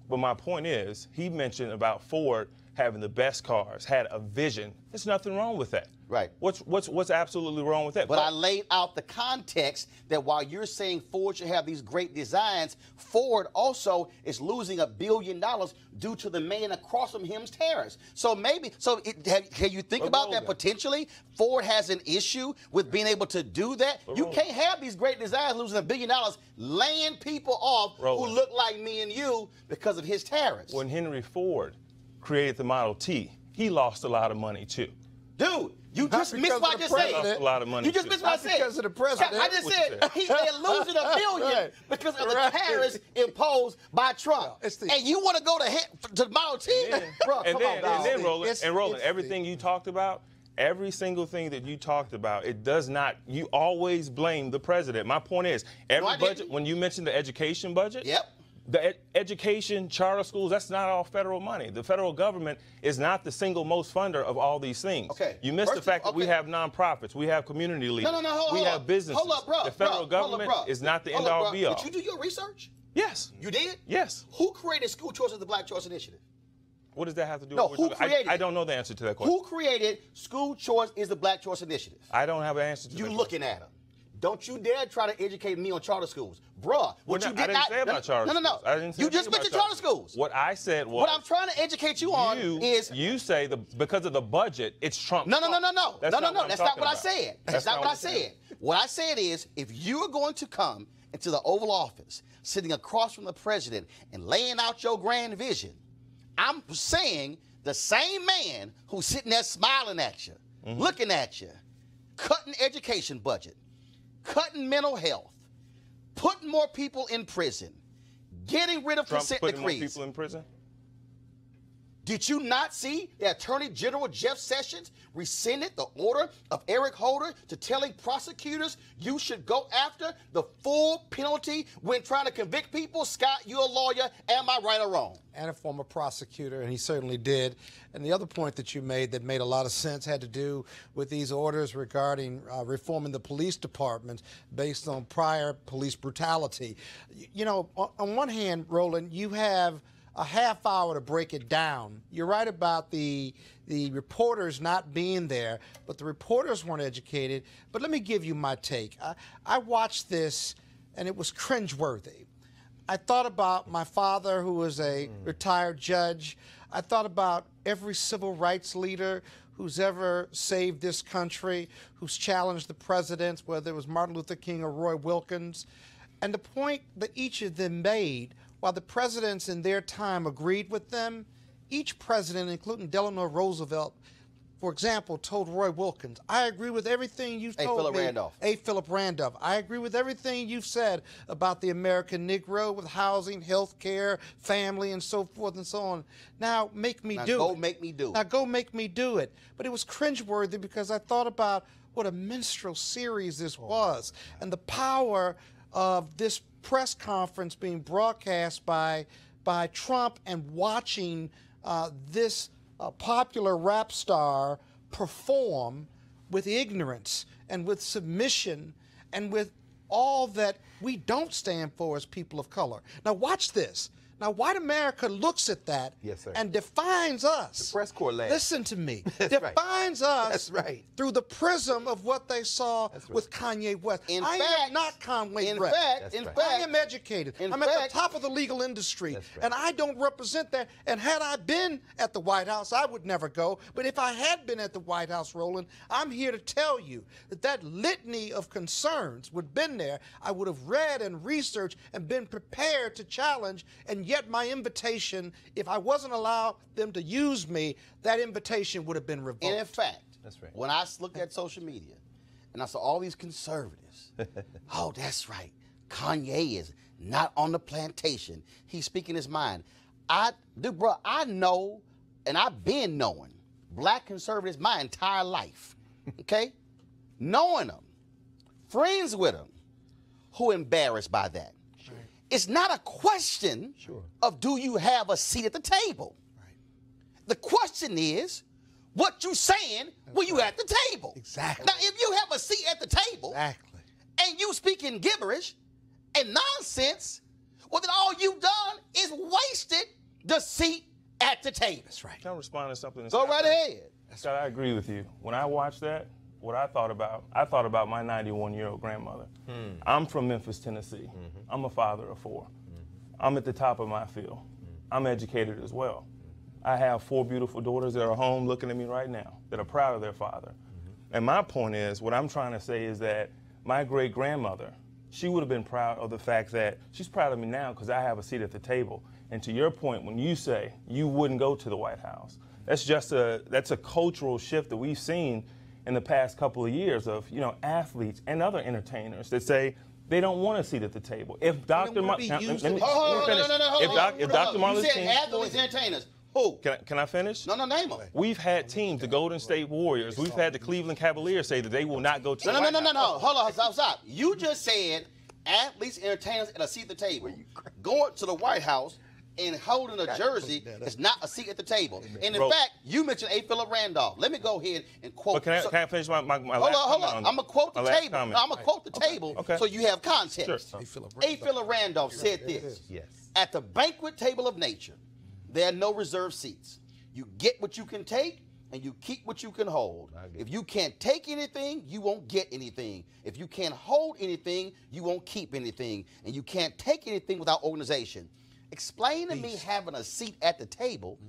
But my point is, he mentioned about Ford having the best cars, had a vision. There's nothing wrong with that. Right. What's absolutely wrong with that? But I laid out the context that while you're saying Ford should have these great designs, Ford also is losing $1 billion due to the man across from him's tariffs. So can you think about that potentially? Ford has an issue with being able to do that. You can't have these great designs losing $1 billion, laying people off who look like me and you because of his tariffs. When Henry Ford created the Model T, he lost a lot of money too. Dude, you just missed what I just said. Lost a lot of money. You just missed what I said. Because of the president. I just said they're losing $1 billion because of the tariffs imposed by Trump. And you want to go to the Model T? Bro, and then Roland, everything you talked about, every single thing that you talked about, it does not, you always blame the president. My point is, every budget, when you mentioned the education budget, The education, charter schools, that's not all federal money. The federal government is not the single most funder of all these things. Okay. You missed the fact that we have nonprofits, we have community leaders, hold we up. have businesses. Hold up, bro. The federal government is not the end-all, be-all. Did you do your research? Yes. You did? Yes. Who created school choice as the Black Choice Initiative? What does that have to do No, with who created I don't know the answer to that question. Who created school choice is the Black Choice Initiative? I don't have an answer to that You question. looking at them. Don't you dare try to educate me on charter schools. Bruh, what you did I didn't say about charter schools. No. I didn't say You just anything mentioned about charter schools. What I said was... What I'm trying to educate you on is... You say because of the budget, it's Trump's No. fault. That's not what I said. That's not what I said. What I said is, if you are going to come into the Oval Office, sitting across from the president and laying out your grand vision, I'm saying the same man who's sitting there smiling at you, looking at you, cutting education budget, cutting mental health, putting more people in prison, getting rid of consent decrees. Putting more people in prison? Did you not see that Attorney General Jeff Sessions rescinded the order of Eric Holder to telling prosecutors you should go after the full penalty when trying to convict people? Scott, you're a lawyer. Am I right or wrong? And a former prosecutor, and he certainly did. And the other point that you made that made a lot of sense had to do with these orders regarding reforming the police department based on prior police brutality. You know, on one hand, Roland, you have a half hour to break it down. You're right about the reporters not being there, but the reporters weren't educated. But let me give you my take. I watched this, and it was cringeworthy. I thought about my father, who was a retired judge. I thought about every civil rights leader who's ever saved this country, who's challenged the presidents, whether it was Martin Luther King or Roy Wilkins. And the point that each of them made, while the presidents in their time agreed with them, each president, including Delano Roosevelt, for example, told Roy Wilkins, I agree with everything you've told me. Philip Randolph. I agree with everything you've said about the American Negro with housing, health care, family, and so forth and so on. Now, make me do it. Go make me do it. Now, go make me do it. But it was cringeworthy because I thought about what a minstrel series this was and the power of this press conference being broadcast by Trump and watching this popular rap star perform with ignorance and with submission and with all that we don't stand for as people of color. Now watch this. Now, white America looks at that and defines us. The press corps laughs. Listen to me. Defines us through the prism of what they saw with Kanye West. I am not Kanye West. I am educated. I'm at the top of the legal industry, and I don't represent that. And had I been at the White House, I would never go. But if I had been at the White House, Roland, I'm here to tell you that that litany of concerns would have been there. I would have read and researched and been prepared to challenge, and yet my invitation, if I wasn't allowed them to use me, that invitation would have been revoked. And in fact, when I looked at social media and I saw all these conservatives, oh, that's right, Kanye is not on the plantation. He's speaking his mind. I know, and I've been knowing black conservatives my entire life, okay? Knowing them, friends with them, who embarrassed by that. It's not a question of do you have a seat at the table. The question is, what you saying when you at the table. Exactly. Now, if you have a seat at the table and you speaking gibberish and nonsense, well, then all you've done is wasted the seat at the table. That's right. Can I respond to something? Go right ahead. Scott, I agree with you. When I watched that, what I thought about my 91-year-old grandmother. I'm from Memphis, Tennessee. I'm a father of 4. I'm at the top of my field. I'm educated as well. I have 4 beautiful daughters that are home looking at me right now, that are proud of their father. And my point is, what I'm trying to say is that my great-grandmother, she would have been proud of the fact that she's proud of me now because I have a seat at the table. And to your point, when you say you wouldn't go to the White House, that's a cultural shift that we've seen in the past couple of years of, athletes and other entertainers that say they don't want a seat at the table. If Dr. Martin, let me finish. If Dr. Martin King, athletes, entertainers. Who? Can I finish? No, name them. We've had teams, the Golden State Warriors. We've had the Cleveland Cavaliers say that they will not go to the White House. No. Hold on, stop. You just said athletes, entertainers at a seat at the table. Going to the White House and holding a jersey is not a seat at the table. And in fact, you mentioned A. Philip Randolph. Let me go ahead and quote. But can I finish my hold on. I'm going to quote the table. I'm going to quote the table so you have context. Sure. A. Philip Randolph said this. Yes. At the banquet table of nature, there are no reserved seats. You get what you can take, and you keep what you can hold. If you can't take anything, you won't get anything. If you can't hold anything, you won't keep anything. And you can't take anything without organization. Explain to me having a seat at the table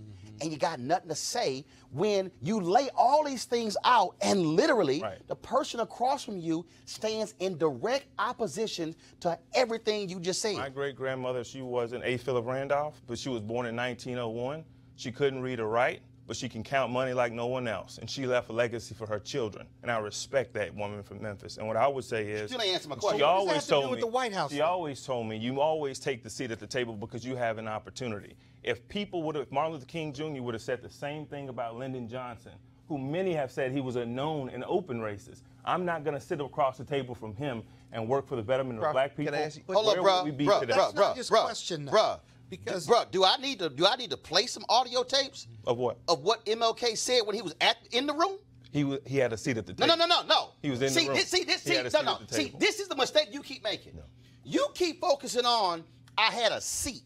and you got nothing to say when you lay all these things out and literally the person across from you stands in direct opposition to everything you just said. My great-grandmother, she wasn't A. Philip Randolph, but she was born in 1901. She couldn't read or write, but she can count money like no one else. And she left a legacy for her children. And I respect that woman from Memphis. And what I would say is, still ain't answer my question. She always told me, with the White House? she always told me, you always take the seat at the table because you have an opportunity. If people would have, if Martin Luther King Jr. would have said the same thing about Lyndon Johnson, who many have said he was a known and open racist, I'm not going to sit across the table from him and work for the betterment of black people. Hold up, bro. Because do I need to play some audio tapes of what? Of what MLK said when he was in the room? He had a seat at the table. No. He was in the room. See, this is the mistake you keep making. No. You keep focusing on I had a seat.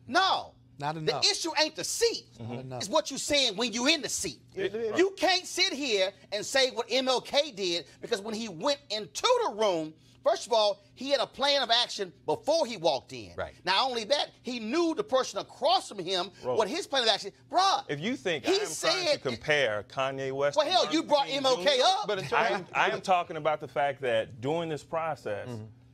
No. Not enough. The issue ain't the seat. It's what you're saying when you're in the seat. You can't sit here and say what MLK did because when he went into the room, first of all, he had a plan of action before he walked in. Right. Not only that, he knew the person across from him what his plan of action. Bruh, if you think I am trying to compare Kanye West, well, hell, you brought MLK up. But I am talking about the fact that during this process,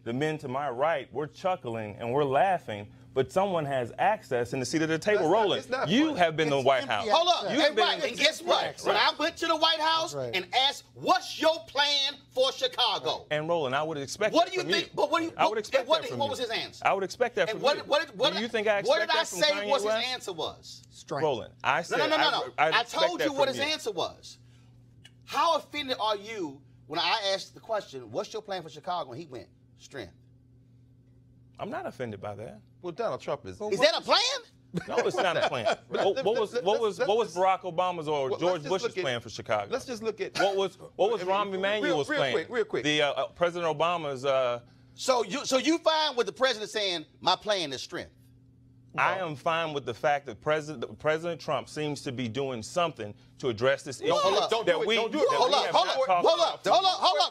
the men to my right, we're chuckling and we're laughing. But someone has access in the seat at the table. Roland, you have been in the White House. Hold up. And guess what? When I went to the White House and asked, what's your plan for Chicago? And Roland, I would expect what do you think? But I would expect that from what was his answer? I would expect that from you. Do you think I expect that from Kanye West? What did I say was his answer was? Strength. Roland, I said No. I told you what his answer was. How offended are you when I asked the question, what's your plan for Chicago? And he went, strength. I'm not offended by that. Well, Donald Trump is. Is that a plan? No, it's not a plan. What was Barack Obama's or George Bush's plan for Chicago? Let's just look at what was Rahm Emanuel's plan? Real quick. The President Obama's. So you fine with the president saying my plan is strength? I am fine with the fact that President Trump seems to be doing something to address this issue. Hold up. Hold up.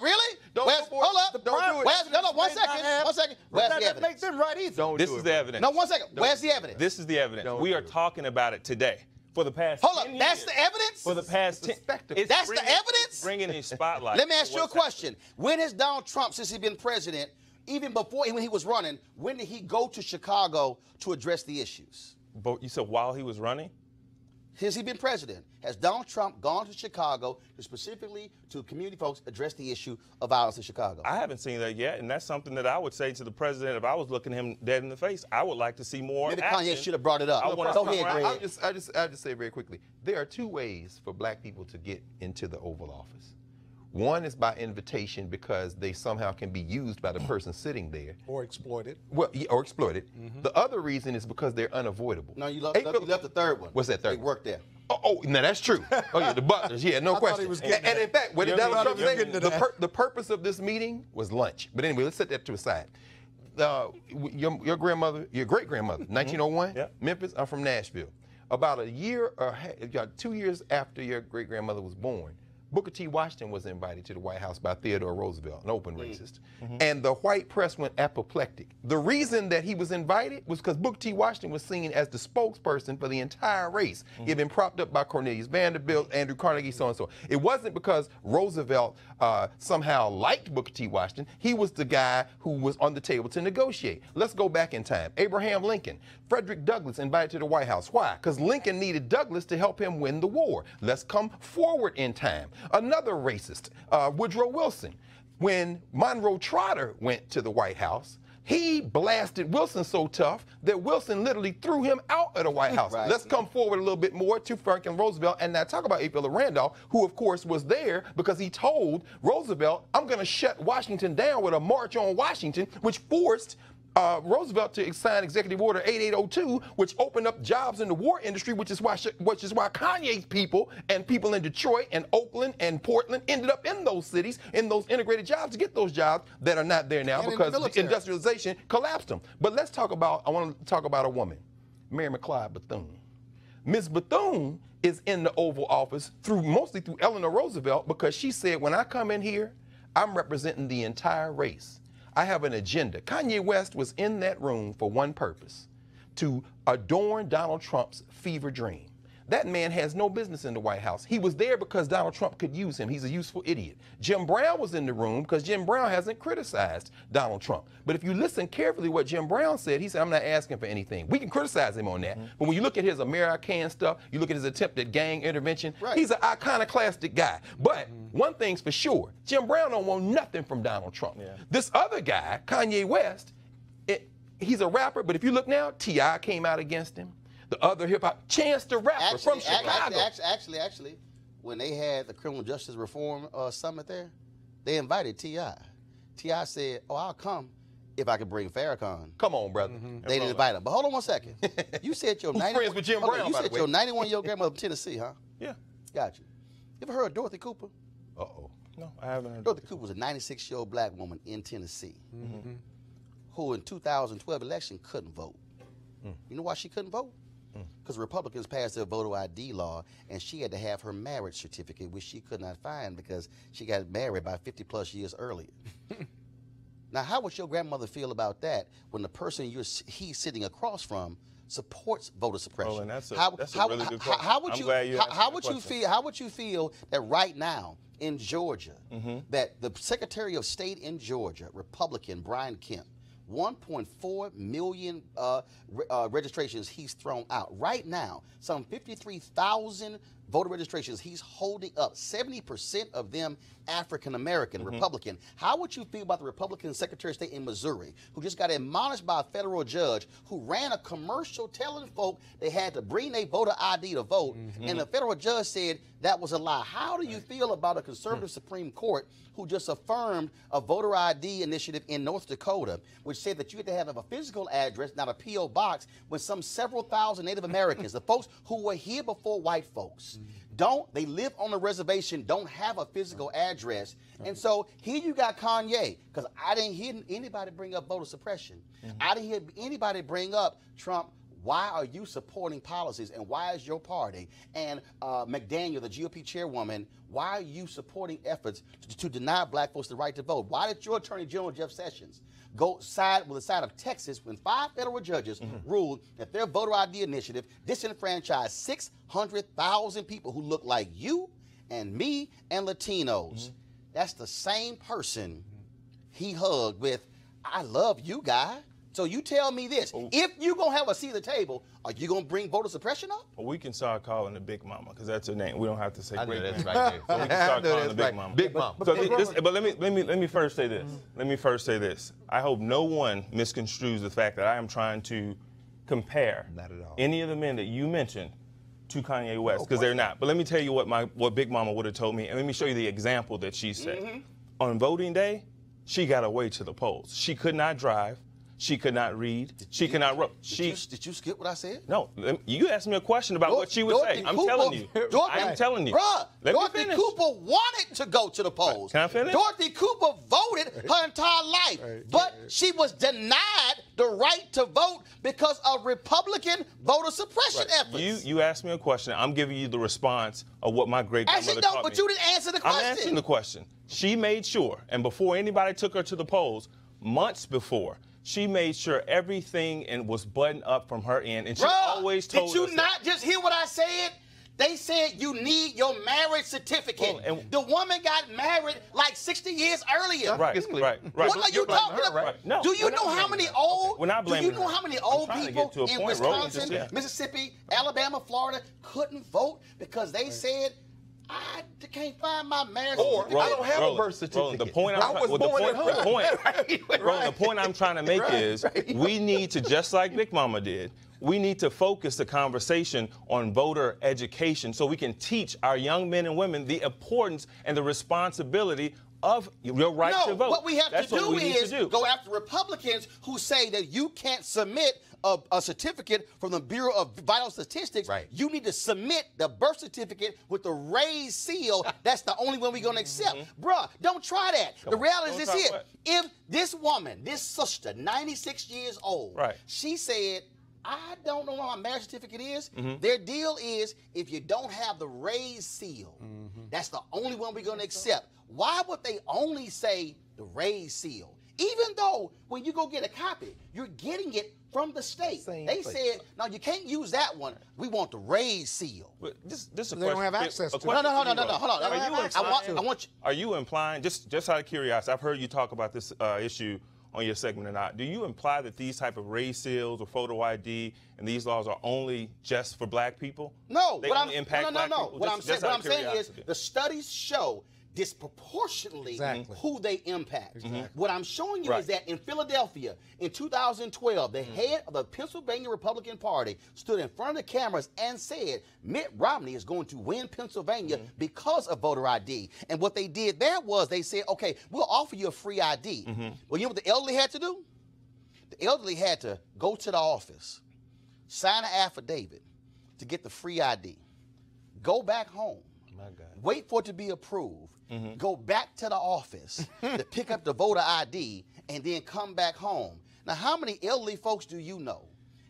Really? Hold up. One second. Where's the evidence? Makes them right either. This is the evidence. No, 1 second. Where's the evidence? This is the evidence. We are talking about it today. For the past 10 years. That's the evidence? For the past 10 years. That's the evidence? Bringing a spotlight. Let me ask you a question. When has Donald Trump, since he's been president, even before when he was running, when did he go to Chicago to address the issues? But you said while he was running? Since he's been president, has Donald Trump gone to Chicago to specifically to community folks address the issue of violence in Chicago? I haven't seen that yet, and that's something that I would say to the president if I was looking him dead in the face. I would like to see more Maybe action. Kanye should have brought it up. Go ahead, Greg. I'll just say very quickly, there are two ways for black people to get into the Oval Office. One is by invitation because they somehow can be used by the person sitting there. Or exploited. Well, or exploited. The other reason is because they're unavoidable. No, you left the third one. What's that third one? They worked there. Oh, no, that's true. Oh, yeah, the butlers, yeah, no question. And in fact, what did Donald Trump say? The purpose of this meeting was lunch. But anyway, let's set that to the side. Your grandmother, your great-grandmother, 1901, Memphis, I'm from Nashville. About a year or 2 years after your great-grandmother was born, Booker T. Washington was invited to the White House by Theodore Roosevelt, an open racist. And the white press went apoplectic. The reason that he was invited was because Booker T. Washington was seen as the spokesperson for the entire race. He had been propped up by Cornelius Vanderbilt, Andrew Carnegie, so and so. It wasn't because Roosevelt somehow liked Booker T. Washington. He was the guy who was on the table to negotiate. Let's go back in time. Abraham Lincoln, Frederick Douglass invited to the White House. Why? Because Lincoln needed Douglass to help him win the war. Let's come forward in time. Another racist, Woodrow Wilson. When Monroe Trotter went to the White House, He blasted Wilson so tough that Wilson literally threw him out of the White House. Right. Let's come forward a little bit more to Franklin Roosevelt and now talk about A. Philip Randolph, who of course was there because he told Roosevelt, I'm going to shut Washington down with a march on Washington, which forced Roosevelt to sign Executive Order 8802, which opened up jobs in the war industry, which is why Kanye's people and people in Detroit and Oakland and Portland ended up in those cities, in those integrated jobs to get those jobs that are not there now because the industrialization collapsed them. But let's talk about, I want to talk about a woman, Mary McLeod Bethune. Ms. Bethune is in the Oval Office mostly through Eleanor Roosevelt because she said, when I come in here, I'm representing the entire race. I have an agenda. Kanye West was in that room for one purpose, to adorn Donald Trump's fever dream. That man has no business in the White House. He was there because Donald Trump could use him. He's a useful idiot. Jim Brown was in the room because Jim Brown hasn't criticized Donald Trump. But if you listen carefully what Jim Brown said, he said, I'm not asking for anything. We can criticize him on that. But when you look at his American stuff, you look at his attempt at gang intervention, he's an iconoclastic guy. But one thing's for sure, Jim Brown don't want nothing from Donald Trump. This other guy, Kanye West, he's a rapper, but if you look now, T.I. came out against him. The other hip-hop, Chance the Rapper from Chicago. Actually, when they had the criminal justice reform summit there, they invited T.I. T.I. said, oh, I'll come if I could bring Farrakhan. Come on, brother. They didn't invite him. But hold on one second. You said your 91-year-old grandmother from Tennessee, huh? Yeah. Got you. You ever heard of Dorothy Cooper? Uh-oh. No, I haven't heard. Dorothy Cooper was a 96-year-old black woman in Tennessee who in 2012 election couldn't vote. You know why she couldn't vote? Because Republicans passed their voter ID law, and she had to have her marriage certificate, which she could not find because she got married by 50-plus years earlier. Now, how would your grandmother feel about that when the person he's sitting across from supports voter suppression? Oh, and that's a really good question. How would you feel that right now in Georgia, that the Secretary of State in Georgia, Republican Brian Kemp, 1.4 million registrations he's thrown out. Right now, some 53,000 voter registrations he's holding up, 70% of them African-American, Republican. How would you feel about the Republican Secretary of State in Missouri, who just got admonished by a federal judge who ran a commercial telling folk they had to bring their voter ID to vote, and the federal judge said that was a lie? How do you feel about a conservative Supreme Court who just affirmed a voter ID initiative in North Dakota, which said that you had to have a physical address, not a P.O. box, when several thousand Native Americans, the folks who were here before white folks, they live on the reservation, don't have a physical address. And so here you got Kanye, because I didn't hear anybody bring up voter suppression. I didn't hear anybody bring up Trump. Why are you supporting policies, and why is your party and McDaniel, the GOP chairwoman, why are you supporting efforts to deny black folks the right to vote? Why did your Attorney General Jeff Sessions go side with the side of Texas when 5 federal judges ruled that their voter ID initiative disenfranchised 600,000 people who look like you and me and Latinos? That's the same person he hugged with, I love you, guy. So you tell me this, if you're going to have a seat at the table, are you going to bring voter suppression up? Well, we can start calling her Big Mama, because that's her name. We don't have to say great that's grandma. right there. So we can start calling her Big Mama. Big Mama. But let me first say this. Let me first say this. I hope no one misconstrues the fact that I am trying to compare any of the men that you mentioned to Kanye West, because they're not. But let me tell you what Big Mama would have told me, and let me show you the example that she said. On voting day, she got away to the polls. She could not drive. She could not read. She could not write. Did you skip what I said? No. You asked me a question about what she would say. I'm telling you. I'm telling you. Bruh, Dorothy Cooper wanted to go to the polls. Can I finish? Dorothy Cooper voted her entire life, but she was denied the right to vote because of Republican voter suppression efforts. You asked me a question. I'm giving you the response of what my great-grandmother taught me. But you didn't answer the question. I'm answering the question. She made sure, and before anybody took her to the polls, months before, she made sure everything was buttoned up from her end, and she always told us. Did you not just hear what I said? They said you need your marriage certificate. The woman got married like 60 years earlier. Right. What are you talking about? Right. No, do you know how many old? We're not blaming do you know how many old people in Wisconsin, Roland, Mississippi, Alabama, Florida couldn't vote because they said I can't find my marriage Or certificate. I don't have a birth Roland, certificate. the point I was born at home. Roland, the point I'm trying to make is we need to, just like Big Mama did, we need to focus the conversation on voter education so we can teach our young men and women the importance and the responsibility of your right to vote. What we have That's to what do we need is to do. go after Republicans who say that you can't submit a certificate from the Bureau of Vital Statistics. Right. You need to submit the birth certificate with the raised seal. That's the only one we're going to accept. Bruh, don't try that. The reality is this Don't here. try what? If this woman, this sister, 96 years old, Right. she said, I don't know what my marriage certificate is. Their deal is if you don't have the raised seal, that's the only one we're going to accept. Why would they only say the raised seal? Even though when you go get a copy, you're getting it from the state. They said, no, you can't use that one. We want the raised seal. But this is a They don't question. have access to it. No, hold on. I want you. Are you implying, just out of curiosity, I've heard you talk about this issue on your segment or not. Do you imply that these type of race seals or photo ID and these laws are only just for black people? No. They only impact black people? What I'm saying is curiosity. the studies show disproportionately who they impact. What I'm showing you is that in Philadelphia in 2012, the head of the Pennsylvania Republican Party stood in front of the cameras and said Mitt Romney is going to win Pennsylvania because of voter ID. And what they did there was they said, okay, we'll offer you a free ID. Well, you know what the elderly had to do? The elderly had to go to the office, sign an affidavit to get the free ID, go back home, wait for it to be approved, go back to the office to pick up the voter ID, and then come back home. Now, how many elderly folks do you know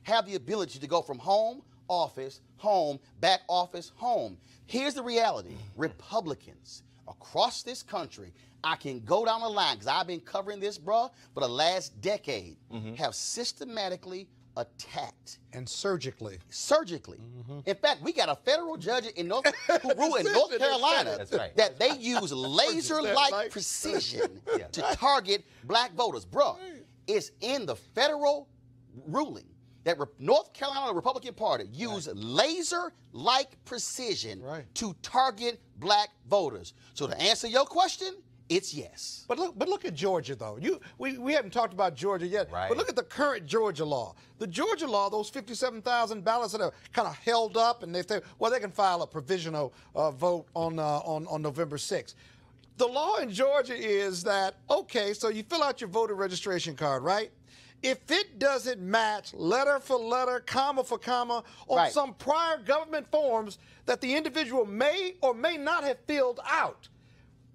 have the ability to go from home, office, home, back office, home? Here's the reality. Republicans across this country, I can go down the line, because I've been covering this, bruh, for the last decade, have systematically attacked. And surgically. In fact, we got a federal judge in North Carolina that they use laser-like precision to target black voters. Bruh, it's in the federal ruling that North Carolina Republican Party used laser-like precision to target black voters. So to answer your question, it's yes. But look at Georgia, though. We haven't talked about Georgia yet. But look at the current Georgia law. The Georgia law, those 57,000 ballots that are kind of held up, and they say, well, they can file a provisional vote on November 6th. The law in Georgia is that, okay, so you fill out your voter registration card, right? If it doesn't match letter for letter, comma for comma, on some prior government forms that the individual may or may not have filled out,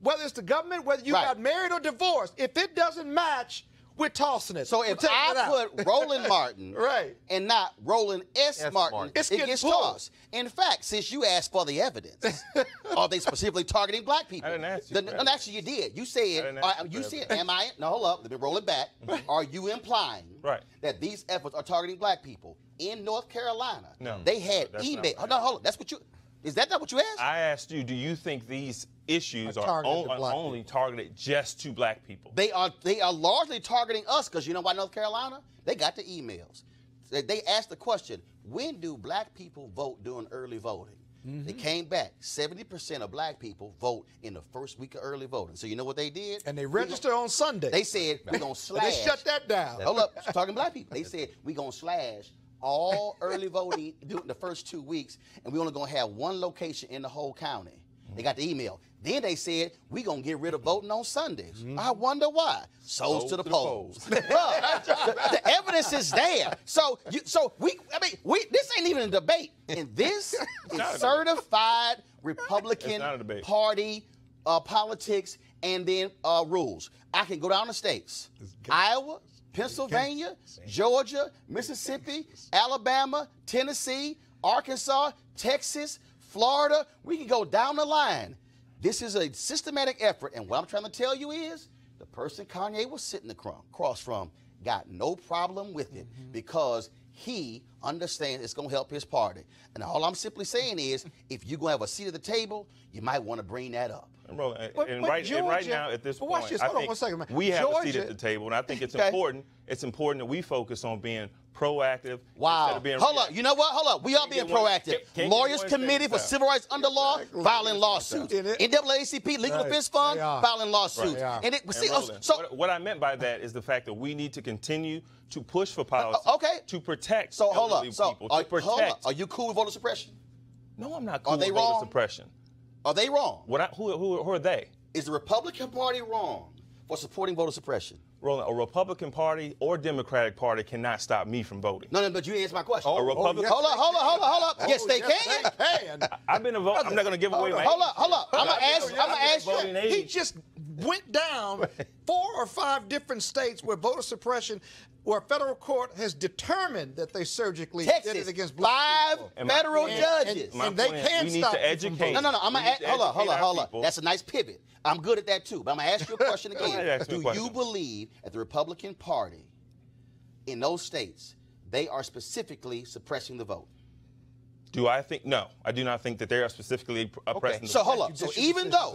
whether it's the government, whether you got married or divorced, if it doesn't match, we're tossing it. So if I put Roland Martin and not Roland S. Martin, it gets tossed. In fact, since you asked for the evidence, are they specifically targeting black people? I didn't ask you. No, actually, you did. You said, am I? No, hold up. Let me roll it back. Are you implying that these efforts are targeting black people? In North Carolina, they had email. Hold on. That's what you. Is that not what you asked? I asked you, do you think these issues are only targeted just to black people? They are largely targeting us because you know why North Carolina? They got the emails. They asked the question, when do black people vote during early voting? They came back. 70% of black people vote in the first week of early voting. So you know what they did? And they register on Sunday. They said, we're going to slash. They shut that down. Hold up. Talking black people. They said, we're going to slash all early voting during the first 2 weeks, and we're only going to have one location in the whole county. They got the email. Then they said, we're going to get rid of voting on Sundays. I wonder why. Souls to the polls. The evidence is there. So this ain't even a debate. And this is certified Republican Party politics and then rules. I can go down the states. Iowa, Pennsylvania, Georgia, Mississippi, Alabama, Tennessee, Arkansas, Texas, Florida. We can go down the line. This is a systematic effort, and what I'm trying to tell you is the person Kanye was sitting across from got no problem with it because he understands it's going to help his party. And all I'm simply saying is, if you're going to have a seat at the table, you might want to bring that up. And right now, at this point, I think we have a seat at the table, and I think it's important. It's important that we focus on being proactive. Wow. Instead of being Hold up. You know what? Hold up. We are being proactive. Lawyers Committee for Civil Rights under law, filing lawsuits. NAACP, Legal Defense Fund, filing lawsuits. And what I meant by that is the fact that we need to continue to push for policy to protect elderly people. Are you cool with voter suppression? No, I'm not cool with voter suppression. Are they wrong? Who are they? Is the Republican Party wrong for supporting voter suppression? Roland, a Republican Party or Democratic Party cannot stop me from voting. No, but you answered my question. A Republican. Hold up. Yes, they can. I've been a vote. I'm not going to give away my. Hold up. I'm gonna ask you. He just went down 4 or 5 different states where voter suppression, where federal court has determined that they surgically did it against black people. 5 federal judges. And they can we need stop to educate. No. I'm gonna ask. Hold up. That's a nice pivot. I'm good at that too. But I'm gonna ask you a question again. Do you believe that the Republican Party in those states, they are specifically suppressing the vote? Do I think? No, I do not think that they are specifically oppressing the vote. So hold up. So even though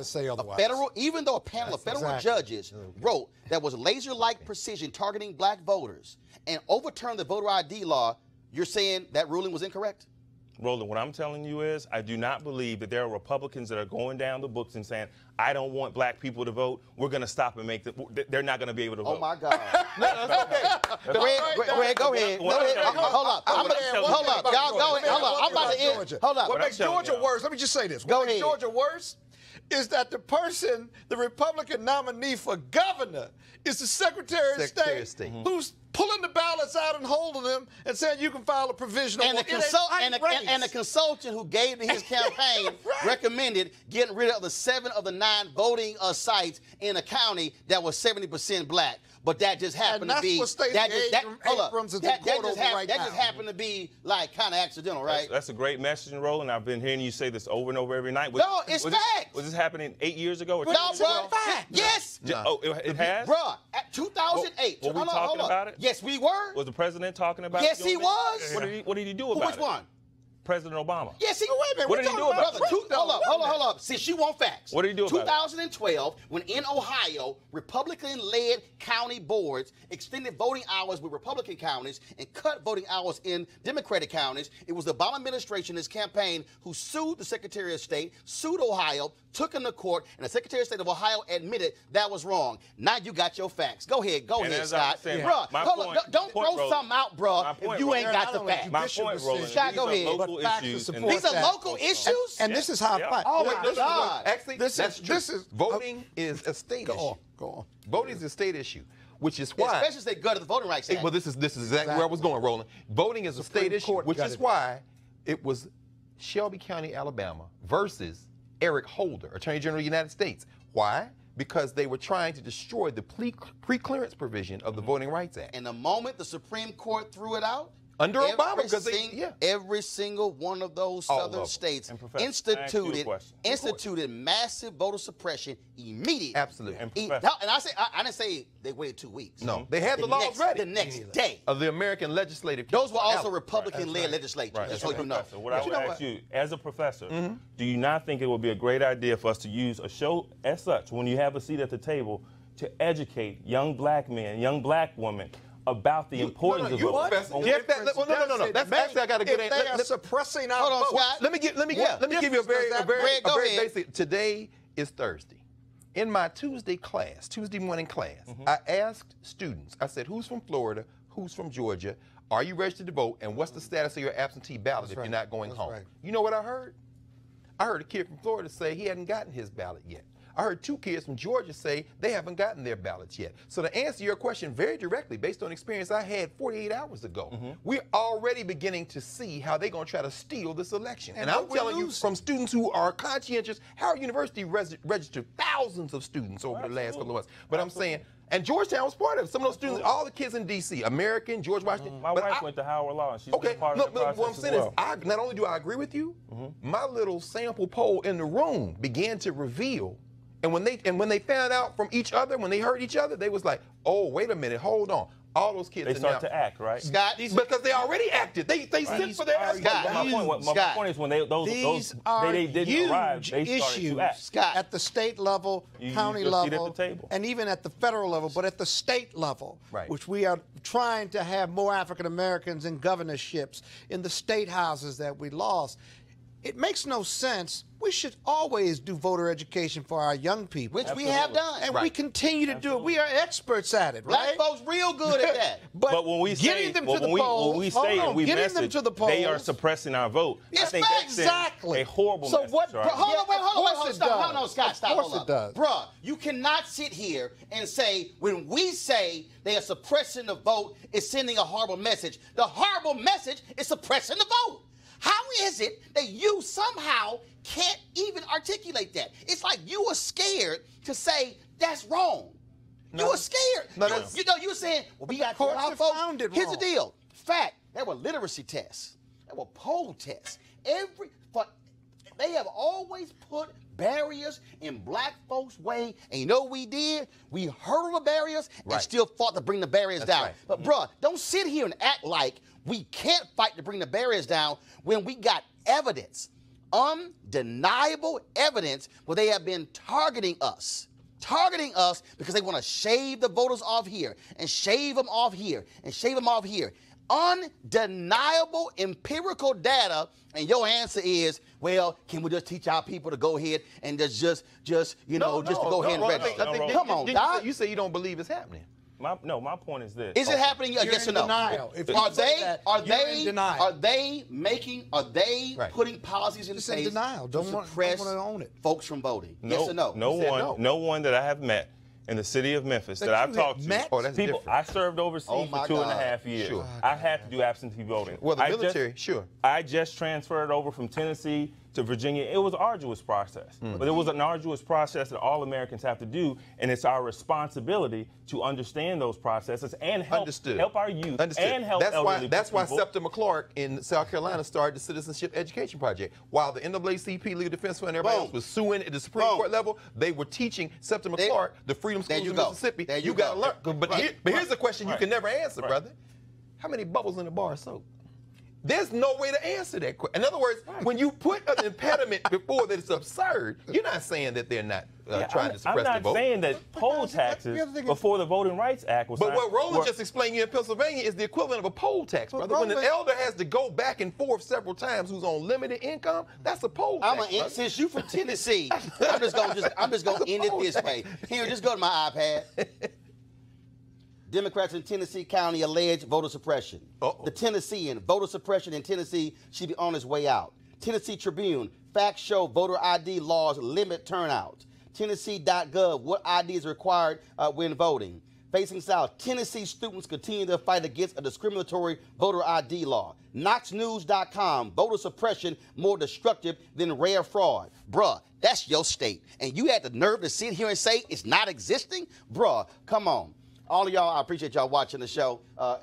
a panel of federal judges wrote that was laser-like precision targeting black voters and overturned the voter ID law, you're saying that ruling was incorrect? Roland, what I'm telling you is I do not believe that there are Republicans that are going down the books and saying, I don't want black people to vote. We're going to stop and they're not going to be able to vote. Oh, my God. Greg, go ahead. Hold up. Y'all go ahead. Hold up. I'm about to end. Hold up. What makes Georgia worse, let me just say this. What makes Georgia worse is that the Republican nominee for governor is the Secretary of State. Who's pulling the ballots out and holding them and saying you can file a provisional. And the consultant who gave to his campaign recommended getting rid of the 7 of the 9 voting sites in a county that was 70% black. But that just happened to be that just happened to be like kind of accidental, right? That's a great message, Roland. I've been hearing you say this over and over every night. No, it's fact. Was this happening 8 years ago? Or no, bro. Yes. Oh, it has? Bro, at 2008. Were we talking about it? Yes, we were. Was the president talking about it? Yes, he was. What did he do about it? Which one? President Obama. Yes, he. Wait a minute. What did he do about it? Hold up. Since you want facts. What did he do about it? 2012, when in Ohio, Republican-led county boards extended voting hours with Republican counties and cut voting hours in Democratic counties, it was the Obama administration, his campaign, who sued the Secretary of State, sued Ohio, took him to court, and the Secretary of State of Ohio admitted that was wrong. Now you got your facts. Go ahead, Scott. Bruh, hold up. Don't throw something out, bruh, if you ain't got the facts. My point, Roland. Scott, go ahead. These are local issues? And this is how I fight. Oh, my God. Actually, voting is a state issue. Go on. Voting is a state issue, which is why. Especially if they gutted the Voting Rights Act. Well, this is exactly where I was going, Roland. Voting is a state issue, which is why it was Shelby County, Alabama versus Eric Holder, Attorney General of the United States. Why? Because they were trying to destroy the pre-clearance provision of the Voting Rights Act. And the moment the Supreme Court threw it out, under Obama, because every single one of those southern states instituted massive voter suppression immediately. Absolutely. And I didn't say they waited 2 weeks. No, they had the laws ready. The next day. Of the American legislative. Those were also Republican-led legislatures. Right. Just so you know. What I would ask you, as a professor, do you not think it would be a great idea for us to use a show as such, when you have a seat at the table, to educate young black men, young black women, about the importance of voting? That's actually I got to get in. They are suppressing our votes. Let me give you a very basic. Today is Thursday. In my Tuesday morning class, I asked students. I said, "Who's from Florida? Who's from Georgia? Are you registered to vote? And what's the status of your absentee ballot if you're not going home?" You know what I heard? I heard a kid from Florida say he hadn't gotten his ballot yet. I heard 2 kids from Georgia say they haven't gotten their ballots yet. So to answer your question very directly, based on experience I had 48 hours ago, we're already beginning to see how they're going to try to steal this election. And I'm telling you, from students who are conscientious, Howard University registered thousands of students over the last couple of months. But I'm saying, and Georgetown was part of it. Some of those students, all the kids in D.C., American, George Washington. My wife went to Howard Law, and she's been part of the process what I'm saying is, not only do I agree with you, my little sample poll in the room began to reveal. And when they found out from each other, when they heard each other, they was like, "Oh, wait a minute, hold on. All those kids they are start now, to act, right? Scott, because they already acted. They sent for their ass. My point is when they didn't arrive, they started to act. Scott, at the state level, county level, at the table. and even at the federal level, but at the state level, which we are trying to have more African Americans in governorships, in the state houses that we lost. It makes no sense. We should always do voter education for our young people. Which we have done. And we continue to do it. We are experts at it, Black right? folks real good at that. But when we say, them to the polls, when we say and we message, they are suppressing our vote. I think that's a horrible message. So what? Hold on, Scott, stop. Of course it does. Bruh, you cannot sit here and say when we say they are suppressing the vote, it's sending a horrible message. The horrible message is suppressing the vote. How is it that you somehow can't even articulate that? It's like you were scared to say that's wrong. You were scared. You were saying, well, we got to tell our folks. Here's the deal. Fact, there were literacy tests. There were poll tests. They have always put barriers in black folks' way. And you know what we did? We hurdled the barriers and still fought to bring the barriers down. But, bruh, don't sit here and act like we can't fight to bring the barriers down when we got evidence, undeniable evidence, where they have been targeting us because they want to shave the voters off here and shave them off here and shave them off here. Undeniable empirical data, and your answer is, well, can we just teach our people to go ahead and just go ahead and register? Come on, Doc. You say you don't believe it's happening. My point is this. Is it happening? Yes or no? Denial. Are they putting policies in place to suppress folks from voting? Yes or no? No one that I have met in the city of Memphis that I've talked to. Oh, that's people. different. I served overseas for 2.5 years. Sure. I had to do absentee voting. Well, the military, sure. I just transferred over from Tennessee to Virginia. It was an arduous process, but it was an arduous process that all Americans have to do, and it's our responsibility to understand those processes and help our youth and help elderly people. That's why Septima Clark in South Carolina started the Citizenship Education Project. While the NAACP, Legal Defense Fund, and everybody else was suing at the Supreme Court level, they were teaching Septima Clark the freedom schools in Mississippi. You got to learn. But here's the question you can never answer, brother. How many bubbles in a bar of soap? There's no way to answer that question. In other words, when you put an impediment before that it's absurd, you're not saying that they're not trying to suppress the vote. I'm not saying that poll taxes before the Voting Rights Act was But what Roland just explained to you in Pennsylvania is the equivalent of a poll tax, brother. When an elder has to go back and forth several times who's on limited income, that's a poll tax. Since you from Tennessee, I'm just gonna end it this way. Here, just go to my iPad. Democrats in Tennessee County allege voter suppression. The Tennessean, voter suppression in Tennessee should be on its way out. Tennessee Tribune, facts show voter ID laws limit turnout. Tennessee.gov, what ID is required when voting. Facing South, Tennessee students continue to fight against a discriminatory voter ID law. KnoxNews.com, voter suppression more destructive than rare fraud. Bruh, that's your state. And you had the nerve to sit here and say it's not existing? Bruh, come on. All of y'all, I appreciate y'all watching the show.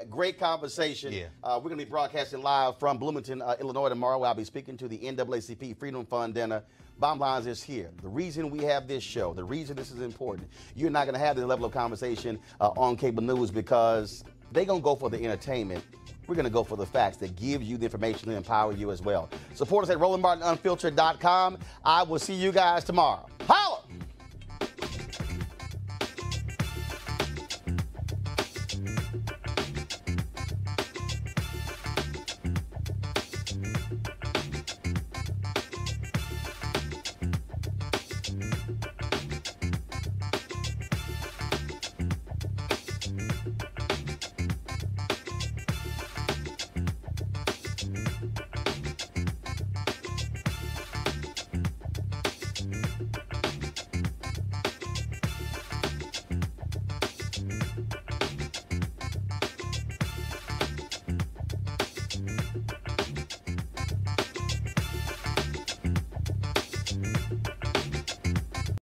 Great conversation. We're going to be broadcasting live from Bloomington, Illinois tomorrow, where I'll be speaking to the NAACP Freedom Fund dinner. Bottom line is here. The reason we have this show, the reason this is important, you're not going to have this level of conversation on cable news because they're going to go for the entertainment. We're going to go for the facts that give you the information and empower you as well. Support us at RolandMartinUnfiltered.com. I will see you guys tomorrow.